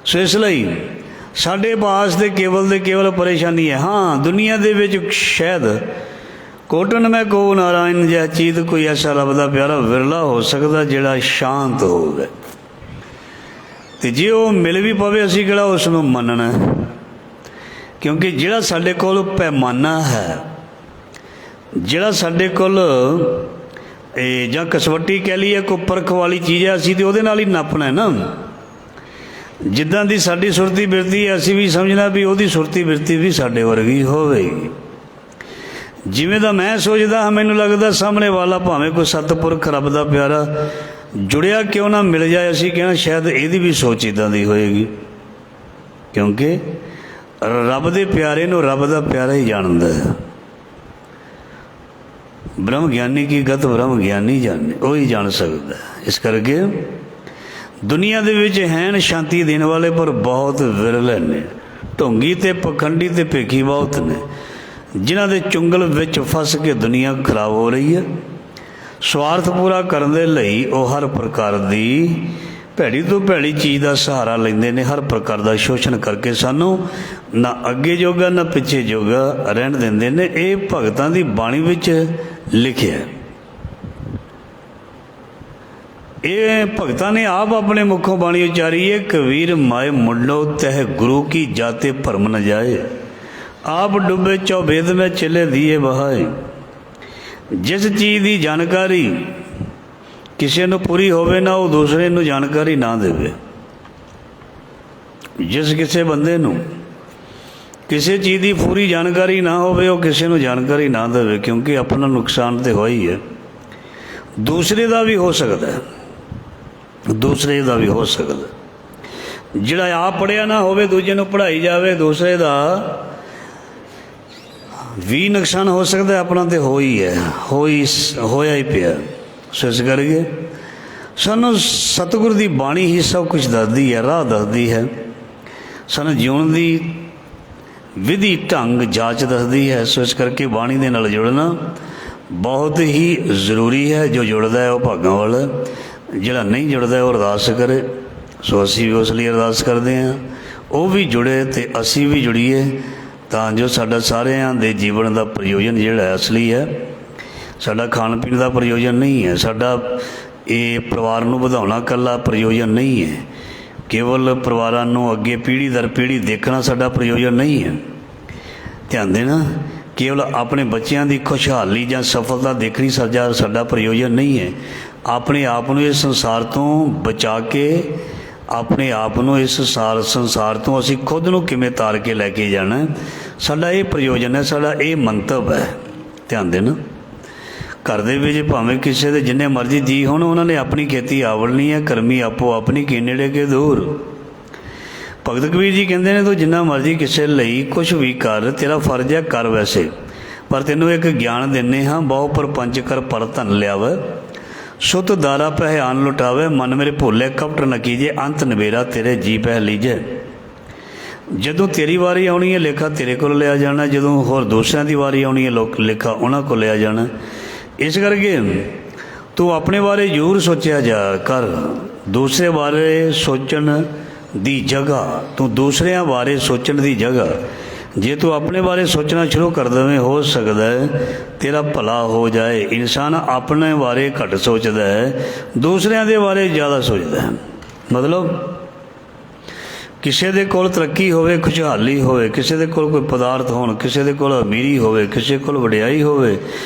ਸੋ ਇਸ ਲਈ ਸਾਡੇ ਪਾਸ ਤੇ ਕੇਵਲ ਪਰੇਸ਼ਾਨੀ ਹੈ। ਹਾਂ, ਦੁਨੀਆ ਦੇ ਵਿੱਚ ਸ਼ਾਇਦ ਕੋਟਨ ਮੈਂ ਕੋ ਨਾਰਾਇਣ ਜਿਹਾ ਚੀਤ, ਕੋਈ ਐਸਾ ਰੱਬ ਦਾ ਪਿਆਰਾ ਵਿਰਲਾ ਹੋ ਸਕਦਾ ਜਿਹੜਾ ਸ਼ਾਂਤ ਹੋਵੇ। ਅਤੇ ਜੇ ਉਹ ਮਿਲ ਵੀ ਪਵੇ, ਅਸੀਂ ਕਿਹੜਾ ਉਸ ਨੂੰ ਮੰਨਣਾ? ਕਿਉਂਕਿ ਜਿਹੜਾ ਸਾਡੇ ਕੋਲ ਪੈਮਾਨਾ ਹੈ, ਜਿਹੜਾ ਸਾਡੇ ਕੋਲ ਇਹ ਜਾਂ ਕਸਵੱਟੀ ਕਹਿ ਲਈਏ, ਕੋਈ ਪਰਖ ਵਾਲੀ ਚੀਜ਼ ਹੈ, ਅਸੀਂ ਤਾਂ ਉਹਦੇ ਨਾਲ ਹੀ ਨਾਪਣਾ ਹੈ ਨਾ। ਜਿੱਦਾਂ ਦੀ ਸਾਡੀ ਸੁਰਤੀ ਬਿਰਤੀ ਹੈ, ਅਸੀਂ ਵੀ ਸਮਝਣਾ ਵੀ ਉਹਦੀ ਸੁਰਤੀ ਬਿਰਤੀ ਵੀ ਸਾਡੇ ਵਰਗੀ ਹੋਵੇਗੀ। ਜਿਵੇਂ ਦਾ ਮੈਂ ਸੋਚਦਾ ਹਾਂ, ਮੈਨੂੰ ਲੱਗਦਾ ਸਾਹਮਣੇ ਵਾਲਾ ਭਾਵੇਂ ਕੋਈ ਸਤਿਪੁਰਖ ਰੱਬ ਦਾ ਪਿਆਰਾ ਜੁੜਿਆ ਕਿਉਂ ਨਾ ਮਿਲ ਜਾਏ, ਅਸੀਂ ਕਹਿਣਾ ਸ਼ਾਇਦ ਇਹਦੀ ਵੀ ਸੋਚ ਇੱਦਾਂ ਦੀ ਹੋਏਗੀ। ਕਿਉਂਕਿ ਰੱਬ ਦੇ ਪਿਆਰੇ ਨੂੰ ਰੱਬ ਦਾ ਪਿਆਰਾ ਹੀ ਜਾਣਦਾ ਹੈ। ਬ੍ਰਹਮ ਗਿਆਨੀ ਕੀ ਗਤ ਬ੍ਰਹਮ ਗਿਆਨੀ ਜਾਣੇ, ਉਹ ਹੀ ਜਾਣ ਸਕਦਾ। ਇਸ ਕਰਕੇ ਦੁਨੀਆ ਦੇ ਵਿੱਚ ਹੈਨ ਸ਼ਾਂਤੀ ਦੇਣ ਵਾਲੇ, ਪਰ ਬਹੁਤ ਵਿਰਲੇ ਨੇ। ਢੋਂਗੀ ਅਤੇ ਪਖੰਡੀ ਅਤੇ ਭੇਖੀ ਬਹੁਤ ਨੇ, ਜਿਨ੍ਹਾਂ ਦੇ ਚੁੰਗਲ ਵਿੱਚ ਫਸ ਕੇ ਦੁਨੀਆ ਖਰਾਬ ਹੋ ਰਹੀ ਹੈ। ਸਵਾਰਥ ਪੂਰਾ ਕਰਨ ਦੇ ਲਈ ਉਹ ਹਰ ਪ੍ਰਕਾਰ ਦੀ ਭੈੜੀ ਤੋਂ ਭੈੜੀ ਚੀਜ਼ ਦਾ ਸਹਾਰਾ ਲੈਂਦੇ ਨੇ, ਹਰ ਪ੍ਰਕਾਰ ਦਾ ਸ਼ੋਸ਼ਣ ਕਰਕੇ ਸਾਨੂੰ ਨਾ ਅੱਗੇ ਜੋਗਾ ਨਾ ਪਿੱਛੇ ਜੋਗਾ ਰਹਿਣ ਦਿੰਦੇ ਨੇ। ਇਹ ਭਗਤਾਂ ਦੀ ਬਾਣੀ ਵਿੱਚ ਲਿਖਿਆ। ਇਹ ਭਗਤਾਂ ਨੇ ਆਪ ਆਪਣੇ ਮੁੱਖੋਂ ਬਾਣੀ ਉਚਾਰੀ ਹੈ। ਕਬੀਰ ਮਾਏ ਮੁੰਡੋ ਤਹਿ ਗੁਰੂ ਕੀ ਜਾਤੇ ਭਰਮ ਨ ਜਾਏ, ਆਪ ਡੁੱਬੇ ਚੌਬੇਦ ਮੈਂ ਚਲੇ ਦੀਏ ਬਹਾਏ। ਜਿਸ ਚੀਜ਼ ਦੀ ਜਾਣਕਾਰੀ ਕਿਸੇ ਨੂੰ ਪੂਰੀ ਹੋਵੇ ਨਾ, ਉਹ ਦੂਸਰੇ ਨੂੰ ਜਾਣਕਾਰੀ ਨਾ ਦੇਵੇ। ਜਿਸ ਕਿਸੇ ਬੰਦੇ ਨੂੰ ਕਿਸੇ ਚੀਜ਼ ਦੀ ਪੂਰੀ ਜਾਣਕਾਰੀ ਨਾ ਹੋਵੇ ਉਹ ਕਿਸੇ ਨੂੰ ਜਾਣਕਾਰੀ ਨਾ ਦੇਵੇ, ਕਿਉਂਕਿ ਆਪਣਾ ਨੁਕਸਾਨ ਤਾਂ ਹੋ ਹੀ ਹੈ, ਦੂਸਰੇ ਦਾ ਵੀ ਹੋ ਸਕਦਾ, ਦੂਸਰੇ ਦਾ ਵੀ ਹੋ ਸਕਦਾ। ਜਿਹੜਾ ਆਪ ਪੜ੍ਹਿਆ ਨਾ ਹੋਵੇ ਦੂਜੇ ਨੂੰ ਪੜ੍ਹਾਈ ਜਾਵੇ, ਦੂਸਰੇ ਦਾ ਵੀ ਨੁਕਸਾਨ ਹੋ ਸਕਦਾ, ਆਪਣਾ ਤਾਂ ਹੋਇਆ ਹੀ ਪਿਆ। ਸੋ ਇਸ ਕਰਕੇ ਸਾਨੂੰ ਸਤਿਗੁਰ ਦੀ ਬਾਣੀ ਹੀ ਸਭ ਕੁਝ ਦੱਸਦੀ ਹੈ, ਰਾਹ ਦੱਸਦੀ ਹੈ, ਸਾਨੂੰ ਜਿਉਣ ਦੀ ਵਿਧੀ ਢੰਗ ਜਾਂਚ ਦੱਸਦੀ ਹੈ। ਸੋ ਇਸ ਕਰਕੇ ਬਾਣੀ ਦੇ ਨਾਲ ਜੁੜਨਾ ਬਹੁਤ ਹੀ ਜ਼ਰੂਰੀ ਹੈ। ਜੋ ਜੁੜਦਾ ਹੈ ਉਹ ਭਾਗਾਂ ਵਾਲਾ, ਜਿਹੜਾ ਨਹੀਂ ਜੁੜਦਾ ਉਹ ਅਰਦਾਸ ਕਰੇ। ਸੋ ਅਸੀਂ ਵੀ ਉਸ ਲਈ ਅਰਦਾਸ ਕਰਦੇ ਹਾਂ ਉਹ ਵੀ ਜੁੜੇ ਅਤੇ ਅਸੀਂ ਵੀ ਜੁੜੀਏ, ਤਾਂ ਜੋ ਸਾਡਾ ਸਾਰਿਆਂ ਦੇ ਜੀਵਨ ਦਾ ਪ੍ਰਯੋਜਨ ਜਿਹੜਾ ਅਸਲੀ ਹੈ, ਸਾਡਾ ਖਾਣ ਪੀਣ ਦਾ ਪ੍ਰਯੋਜਨ ਨਹੀਂ ਹੈ, ਸਾਡਾ ਇਹ ਪਰਿਵਾਰ ਨੂੰ ਵਧਾਉਣਾ ਇਕੱਲਾ ਪ੍ਰਯੋਜਨ ਨਹੀਂ ਹੈ, ਕੇਵਲ ਪਰਿਵਾਰਾਂ ਨੂੰ ਅੱਗੇ ਪੀੜ੍ਹੀ ਦਰ ਪੀੜ੍ਹੀ ਦੇਖਣਾ ਸਾਡਾ ਪ੍ਰਯੋਜਨ ਨਹੀਂ ਹੈ। ਧਿਆਨ ਦੇਣਾ, ਕੇਵਲ ਆਪਣੇ ਬੱਚਿਆਂ ਦੀ ਖੁਸ਼ਹਾਲੀ ਜਾਂ ਸਫਲਤਾ ਦੇਖਣੀ ਸਾਡਾ ਪ੍ਰਯੋਜਨ ਨਹੀਂ ਹੈ। ਆਪਣੇ ਆਪ ਨੂੰ ਇਸ ਸੰਸਾਰ ਤੋਂ ਬਚਾ ਕੇ, ਆਪਣੇ ਆਪ ਨੂੰ ਇਸ ਸੰਸਾਰ ਤੋਂ ਅਸੀਂ ਖੁਦ ਨੂੰ ਕਿਵੇਂ ਤਾਰ ਕੇ ਲੈ ਕੇ ਜਾਣਾ, ਸਾਡਾ ਇਹ ਪ੍ਰਯੋਜਨ ਹੈ, ਸਾਡਾ ਇਹ ਮੰਤਵ ਹੈ। ਧਿਆਨ ਦੇਣਾ, ਘਰ ਦੇ ਵਿੱਚ ਭਾਵੇਂ ਕਿਸੇ ਦੇ ਜਿੰਨੇ ਮਰਜ਼ੀ ਜੀ ਹੋਣ, ਉਹਨਾਂ ਨੇ ਆਪਣੀ ਖੇਤੀ ਆਵਲਣੀ ਹੈ, ਕਰਮੀ ਆਪੋ ਆਪਣੀ ਕੀ ਨੇੜੇ ਕੇ ਦੂਰ। ਭਗਤ ਕਬੀਰ ਜੀ ਕਹਿੰਦੇ ਨੇ, ਤੂੰ ਜਿੰਨਾ ਮਰਜ਼ੀ ਕਿਸੇ ਲਈ ਕੁਛ ਵੀ ਕਰ, ਤੇਰਾ ਫਰਜ਼ ਹੈ ਕਰ ਵੈਸੇ, ਪਰ ਤੈਨੂੰ ਇੱਕ ਗਿਆਨ ਦਿੰਦੇ ਹਾਂ, ਬਹੁ ਪਰਪੰਚ ਕਰ ਪਰ ਧਨ ਲਿਆਵੈ, ਸੁਤ ਦਾਰਾ ਪਹਿਆਨ ਲੁਟਾਵੇ, ਮਨ ਮੇਰੇ ਭੋਲੇ ਕਪਟ ਨ ਕੀਜੇ, ਅੰਤ ਨਵੇਰਾ ਤੇਰੇ ਜੀ ਪਹਿ ਲੀਜੇ। ਜਦੋਂ ਤੇਰੀ ਵਾਰੀ ਆਉਣੀ ਹੈ ਲੇਖਾ ਤੇਰੇ ਕੋਲ ਲਿਆ ਜਾਣਾ, ਜਦੋਂ ਹੋਰ ਦੂਸਰਿਆਂ ਦੀ ਵਾਰੀ ਆਉਣੀ ਹੈ ਲੇਖਾ ਉਹਨਾਂ ਕੋਲ ਲਿਆ ਜਾਣਾ। ਇਸ ਕਰਕੇ ਤੂੰ ਆਪਣੇ ਬਾਰੇ ਜ਼ਰੂਰ ਸੋਚਿਆ ਜਾ ਕਰ, ਦੂਸਰੇ ਬਾਰੇ ਸੋਚਣ ਦੀ ਜਗ੍ਹਾ, ਤੂੰ ਦੂਸਰਿਆਂ ਬਾਰੇ ਸੋਚਣ ਦੀ ਜਗ੍ਹਾ ਜੇ ਤੂੰ ਆਪਣੇ ਬਾਰੇ ਸੋਚਣਾ ਸ਼ੁਰੂ ਕਰ ਦੇਵੇਂ, ਹੋ ਸਕਦਾ ਹੈ ਤੇਰਾ ਭਲਾ ਹੋ ਜਾਏ। ਇਨਸਾਨ ਆਪਣੇ ਬਾਰੇ ਘੱਟ ਸੋਚਦਾ ਹੈ, ਦੂਸਰਿਆਂ ਦੇ ਬਾਰੇ ਜ਼ਿਆਦਾ ਸੋਚਦਾ ਹੈ। ਮਤਲਬ ਕਿਸੇ ਦੇ ਕੋਲ ਤਰੱਕੀ ਹੋਵੇ, ਖੁਸ਼ਹਾਲੀ ਹੋਵੇ, ਕਿਸੇ ਦੇ ਕੋਲ ਕੋਈ ਪਦਾਰਥ ਹੋਣ, ਕਿਸੇ ਦੇ ਕੋਲ ਅਮੀਰੀ ਹੋਵੇ, ਕਿਸੇ ਕੋਲ ਵਡਿਆਈ ਹੋਵੇ,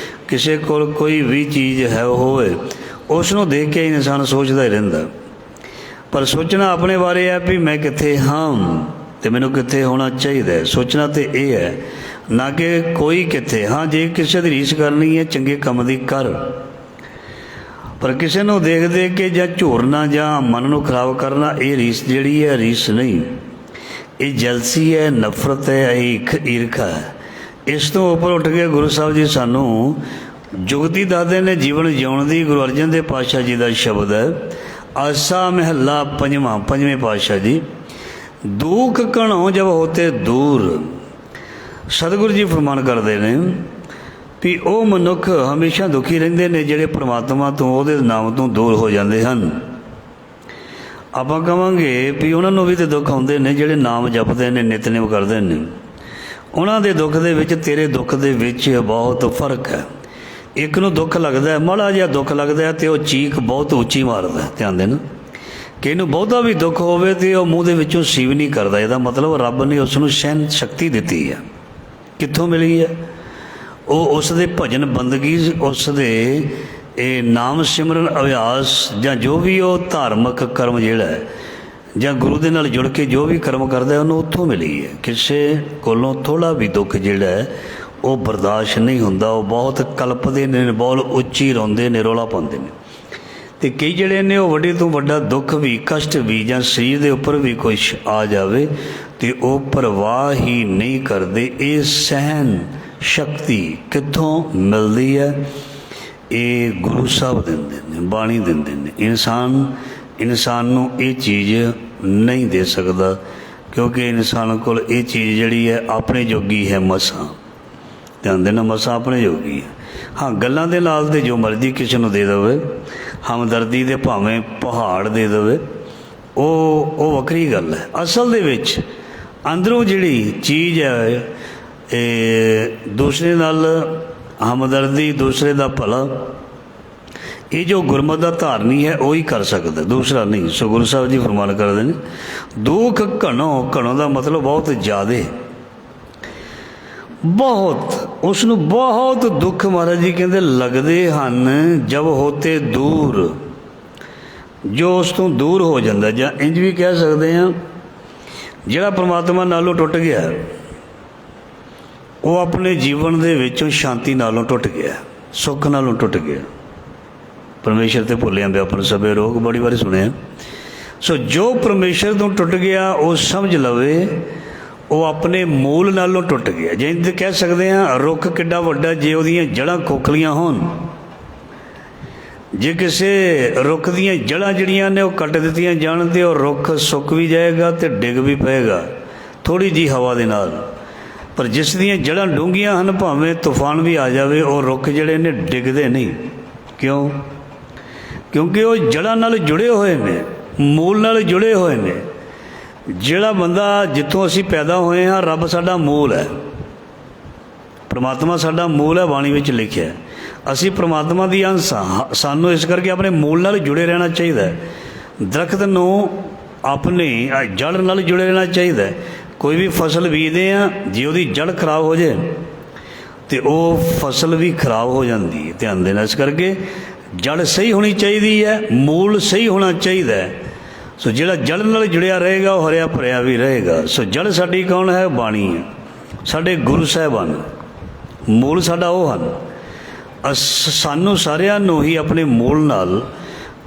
ਕਿਸੇ ਕੋਲ ਕੋਈ ਵੀ ਚੀਜ਼ ਹੈ ਹੋਵੇ, ਉਸ ਨੂੰ ਦੇਖ ਕੇ ਇਨਸਾਨ ਸੋਚਦਾ ਹੀ ਰਹਿੰਦਾ। ਪਰ ਸੋਚਣਾ ਆਪਣੇ ਬਾਰੇ ਹੈ ਵੀ ਮੈਂ ਕਿੱਥੇ ਹਾਂ ਅਤੇ ਮੈਨੂੰ ਕਿੱਥੇ ਹੋਣਾ ਚਾਹੀਦਾ। ਸੋਚਣਾ ਤਾਂ ਇਹ ਹੈ, ਨਾ ਕਿ ਕੋਈ ਕਿੱਥੇ ਹਾਂ। ਜੇ ਕਿਸੇ ਦੀ ਰੀਸ ਕਰਨੀ ਹੈ ਚੰਗੇ ਕੰਮ ਦੀ ਕਰ, ਪਰ ਕਿਸੇ ਨੂੰ ਦੇਖ ਦੇਖ ਕੇ ਜਾਂ ਝੂਰਨਾ ਜਾਂ ਮਨ ਨੂੰ ਖਰਾਬ ਕਰਨਾ, ਇਹ ਰੀਸ ਜਿਹੜੀ ਹੈ ਰੀਸ ਨਹੀਂ, ਇਹ ਜਲਸੀ ਹੈ, ਨਫ਼ਰਤ ਹੈ, ਇਹ ਈਰਖਾ ਹੈ। ਇਸ ਤੋਂ ਉੱਪਰ ਉੱਠ ਕੇ ਗੁਰੂ ਸਾਹਿਬ ਜੀ ਸਾਨੂੰ ਜੁਗਤੀ ਦੱਸਦੇ ਨੇ ਜੀਵਨ ਜਿਉਣ ਦੀ। ਗੁਰੂ ਅਰਜਨ ਦੇਵ ਪਾਤਸ਼ਾਹ ਜੀ ਦਾ ਸ਼ਬਦ ਹੈ, ਆਸਾ ਮਹੱਲਾ ਪੰਜਵਾਂ, ਪੰਜਵੇਂ ਪਾਤਸ਼ਾਹ ਜੀ, ਦੁੱਖ ਘਣੋ ਜਬ ਹੋਤੇ ਦੂਰ। ਸਤਿਗੁਰੂ ਜੀ ਫਰਮਾਨ ਕਰਦੇ ਨੇ ਵੀ ਉਹ ਮਨੁੱਖ ਹਮੇਸ਼ਾ ਦੁਖੀ ਰਹਿੰਦੇ ਨੇ ਜਿਹੜੇ ਪਰਮਾਤਮਾ ਤੋਂ, ਉਹਦੇ ਨਾਮ ਤੋਂ ਦੂਰ ਹੋ ਜਾਂਦੇ ਹਨ। ਆਪਾਂ ਕਹਾਂਗੇ ਵੀ ਉਹਨਾਂ ਨੂੰ ਵੀ ਤਾਂ ਦੁੱਖ ਆਉਂਦੇ ਨੇ ਜਿਹੜੇ ਨਾਮ ਜਪਦੇ ਨੇ, ਨਿਤਨੇਮ ਕਰਦੇ ਨੇ। ਉਹਨਾਂ ਦੇ ਦੁੱਖ ਦੇ ਵਿੱਚ ਤੇਰੇ ਦੁੱਖ ਦੇ ਵਿੱਚ ਬਹੁਤ ਫਰਕ ਹੈ। ਇੱਕ ਨੂੰ ਦੁੱਖ ਲੱਗਦਾ, ਮਾੜਾ ਜਿਹਾ ਦੁੱਖ ਲੱਗਦਾ ਅਤੇ ਉਹ ਚੀਕ ਬਹੁਤ ਉੱਚੀ ਮਾਰਦਾ। ਧਿਆਨ ਦੇਣਾ, ਕਿ ਇਹਨੂੰ ਬਹੁਤਾ ਵੀ ਦੁੱਖ ਹੋਵੇ ਅਤੇ ਉਹ ਮੂੰਹ ਦੇ ਵਿੱਚੋਂ ਸੀਵ ਨਹੀਂ ਕਰਦਾ। ਇਹਦਾ ਮਤਲਬ ਰੱਬ ਨੇ ਉਸ ਨੂੰ ਸਹਿਣ ਸ਼ਕਤੀ ਦਿੱਤੀ ਹੈ। ਕਿੱਥੋਂ ਮਿਲੀ ਹੈ? ਉਹ ਉਸ ਦੇ ਭਜਨ ਬੰਦਗੀ, ਉਸ ਦੇ ਇਹ ਨਾਮ ਸਿਮਰਨ ਅਭਿਆਸ, ਜਾਂ ਜੋ ਵੀ ਉਹ ਧਾਰਮਿਕ ਕਰਮ ਜਿਹੜਾ ਹੈ, ਜਾਂ ਗੁਰੂ ਦੇ ਨਾਲ ਜੁੜ ਕੇ ਜੋ ਵੀ ਕਰਮ ਕਰਦਾ ਉਹਨੂੰ ਉੱਥੋਂ ਮਿਲੀ ਹੈ। ਕਿਸੇ ਕੋਲੋਂ ਥੋੜ੍ਹਾ ਵੀ ਦੁੱਖ ਜਿਹੜਾ ਹੈ ਉਹ ਬਰਦਾਸ਼ਤ ਨਹੀਂ ਹੁੰਦਾ। ਉਹ ਬਹੁਤ ਕਲਪਦੇ ਨੇ, ਬਹੁਤ ਉੱਚੀ ਰੋਂਦੇ ਨੇ, ਰੌਲਾ ਪਾਉਂਦੇ ਨੇ। ਅਤੇ ਕਈ ਜਿਹੜੇ ਨੇ ਉਹ ਵੱਡੇ ਤੋਂ ਵੱਡਾ ਦੁੱਖ ਵੀ, ਕਸ਼ਟ ਵੀ, ਜਾਂ ਸਰੀਰ ਦੇ ਉੱਪਰ ਵੀ ਕੁਛ ਆ ਜਾਵੇ ਅਤੇ ਉਹ ਪਰਵਾਹ ਹੀ ਨਹੀਂ ਕਰਦੇ। ਇਹ ਸਹਿਣ ਸ਼ਕਤੀ ਕਿੱਥੋਂ ਮਿਲਦੀ ਹੈ? ਇਹ ਗੁਰੂ ਸਾਹਿਬ ਦਿੰਦੇ ਨੇ, ਬਾਣੀ ਦਿੰਦੇ ਨੇ। ਇਨਸਾਨ ਨੂੰ ਇਹ ਚੀਜ਼ ਨਹੀਂ ਦੇ ਸਕਦਾ, ਕਿਉਂਕਿ ਇਨਸਾਨ ਕੋਲ ਇਹ ਚੀਜ਼ ਜਿਹੜੀ ਹੈ ਆਪਣੇ ਜੋਗੀ ਹੈ ਮਸਾਂ। ਧਿਆਨ ਦੇਣਾ, ਮਸਾਂ ਆਪਣੇ ਜੋਗੀ ਹੈ। ਹਾਂ, ਗੱਲਾਂ ਦੇ ਨਾਲ ਤੇ ਜੋ ਮਰਜ਼ੀ ਕਿਸੇ ਨੂੰ ਦੇ ਦੇਵੇ, ਹਮਦਰਦੀ ਦੇ ਭਾਵੇਂ ਪਹਾੜ ਦੇ ਦੇਵੇ, ਉਹ ਵੱਖਰੀ ਗੱਲ ਹੈ। ਅਸਲ ਦੇ ਵਿੱਚ ਅੰਦਰੋਂ ਜਿਹੜੀ ਚੀਜ਼ ਹੈ, ਇਹ ਦੂਸਰੇ ਨਾਲ ਹਮਦਰਦੀ, ਦੂਸਰੇ ਦਾ ਭਲਾ, ਇਹ ਜੋ ਗੁਰਮਤਿ ਦਾ ਧਾਰਨੀ ਹੈ ਉਹ ਹੀ ਕਰ ਸਕਦਾ, ਦੂਸਰਾ ਨਹੀਂ। ਸੋ ਗੁਰੂ ਸਾਹਿਬ ਜੀ ਫਰਮਾਨ ਕਰਦੇ ਨੇ, ਦੁੱਖ ਘਣੋ, ਘਣੋ ਦਾ ਮਤਲਬ ਬਹੁਤ ਜ਼ਿਆਦੇ, ਬਹੁਤ, ਉਸ ਨੂੰ ਬਹੁਤ ਦੁੱਖ ਮਹਾਰਾਜ ਜੀ ਕਹਿੰਦੇ ਲੱਗਦੇ ਹਨ। ਜਬ ਹੋਤੇ ਦੂਰ, ਜੋ ਉਸ ਤੋਂ ਦੂਰ ਹੋ ਜਾਂਦਾ, ਜਾਂ ਇੰਝ ਵੀ ਕਹਿ ਸਕਦੇ ਹਾਂ ਜਿਹੜਾ ਪਰਮਾਤਮਾ ਨਾਲੋਂ ਟੁੱਟ ਗਿਆ, ਉਹ ਆਪਣੇ ਜੀਵਨ ਦੇ ਵਿੱਚੋਂ ਸ਼ਾਂਤੀ ਨਾਲੋਂ ਟੁੱਟ ਗਿਆ, ਸੁੱਖ ਨਾਲੋਂ ਟੁੱਟ ਗਿਆ। ਪਰਮੇਸ਼ਰ ਤੇ ਭੁੱਲਿਆਂ ਪਿਆ ਪਰ ਸਭੇ ਰੋਗ, ਬੜੀ ਵਾਰੀ ਸੁਣਿਆ। ਸੋ ਜੋ ਪਰਮੇਸ਼ਰ ਤੋਂ ਟੁੱਟ ਗਿਆ ਉਹ ਸਮਝ ਲਵੇ ਉਹ ਆਪਣੇ ਮੂਲ ਨਾਲੋਂ ਟੁੱਟ ਗਿਆ। ਜਿਵੇਂ ਕਹਿ ਸਕਦੇ ਹਾਂ ਰੁੱਖ ਕਿੱਡਾ ਵੱਡਾ, ਜੇ ਉਹਦੀਆਂ ਜੜ੍ਹਾਂ ਖੋਖਲੀਆਂ ਹੋਣ, ਜੇ ਕਿਸੇ ਰੁੱਖ ਦੀਆਂ ਜੜ੍ਹਾਂ ਜਿਹੜੀਆਂ ਨੇ ਉਹ ਕੱਟ ਦਿੱਤੀਆਂ ਜਾਣ ਤਾਂ ਉਹ ਰੁੱਖ ਸੁੱਕ ਵੀ ਜਾਏਗਾ ਅਤੇ ਡਿੱਗ ਵੀ ਪਏਗਾ ਥੋੜ੍ਹੀ ਜਿਹੀ ਹਵਾ ਦੇ ਨਾਲ। ਪਰ ਜਿਸ ਦੀਆਂ ਜੜ੍ਹਾਂ ਡੂੰਘੀਆਂ ਹਨ, ਭਾਵੇਂ ਤੂਫਾਨ ਵੀ ਆ ਜਾਵੇ, ਉਹ ਰੁੱਖ ਜਿਹੜੇ ਨੇ ਡਿੱਗਦੇ ਨਹੀਂ। ਕਿਉਂ? ਕਿਉਂਕਿ ਉਹ ਜੜ੍ਹਾਂ ਨਾਲ ਜੁੜੇ ਹੋਏ ਨੇ, ਮੂਲ ਨਾਲ ਜੁੜੇ ਹੋਏ ਨੇ। ਜਿਹੜਾ ਬੰਦਾ, ਜਿੱਥੋਂ ਅਸੀਂ ਪੈਦਾ ਹੋਏ ਹਾਂ, ਰੱਬ ਸਾਡਾ ਮੂਲ ਹੈ, ਪਰਮਾਤਮਾ ਸਾਡਾ ਮੂਲ ਹੈ, ਬਾਣੀ ਵਿੱਚ ਲਿਖਿਆ। ਅਸੀਂ ਪਰਮਾਤਮਾ ਦੀ ਅੰਸ਼ ਹਾਂ। ਸਾਨੂੰ ਇਸ ਕਰਕੇ ਆਪਣੇ ਮੂਲ ਨਾਲ ਜੁੜੇ ਰਹਿਣਾ ਚਾਹੀਦਾ। ਦਰਖਤ ਨੂੰ ਆਪਣੀ ਜੜ੍ਹ ਨਾਲ ਜੁੜੇ ਰਹਿਣਾ ਚਾਹੀਦਾ। ਕੋਈ ਵੀ ਫਸਲ ਬੀਜਦੇ ਹਾਂ, ਜੇ ਉਹਦੀ ਜੜ੍ਹ ਖਰਾਬ ਹੋ ਜਾਏ ਤਾਂ ਉਹ ਫਸਲ ਵੀ ਖਰਾਬ ਹੋ ਜਾਂਦੀ ਹੈ। ਧਿਆਨ ਦੇਣਾ। ਇਸ ਕਰਕੇ ਜੜ੍ਹ ਸਹੀ ਹੋਣੀ ਚਾਹੀਦੀ ਹੈ, ਮੂਲ ਸਹੀ ਹੋਣਾ ਚਾਹੀਦਾ ਹੈ। ਸੋ ਜਿਹੜਾ ਜੜ੍ਹ ਨਾਲ ਜੁੜਿਆ ਰਹੇਗਾ ਉਹ ਹਰਿਆ ਭਰਿਆ ਵੀ ਰਹੇਗਾ। ਸੋ ਜੜ੍ਹ ਸਾਡੀ ਕੌਣ ਹੈ? ਬਾਣੀ ਹੈ, ਸਾਡੇ ਗੁਰੂ ਸਾਹਿਬਾਨ। ਮੂਲ ਸਾਡਾ ਉਹ ਹਨ। ਸਾਨੂੰ ਸਾਰਿਆਂ ਨੂੰ ਹੀ ਆਪਣੇ ਮੂਲ ਨਾਲ,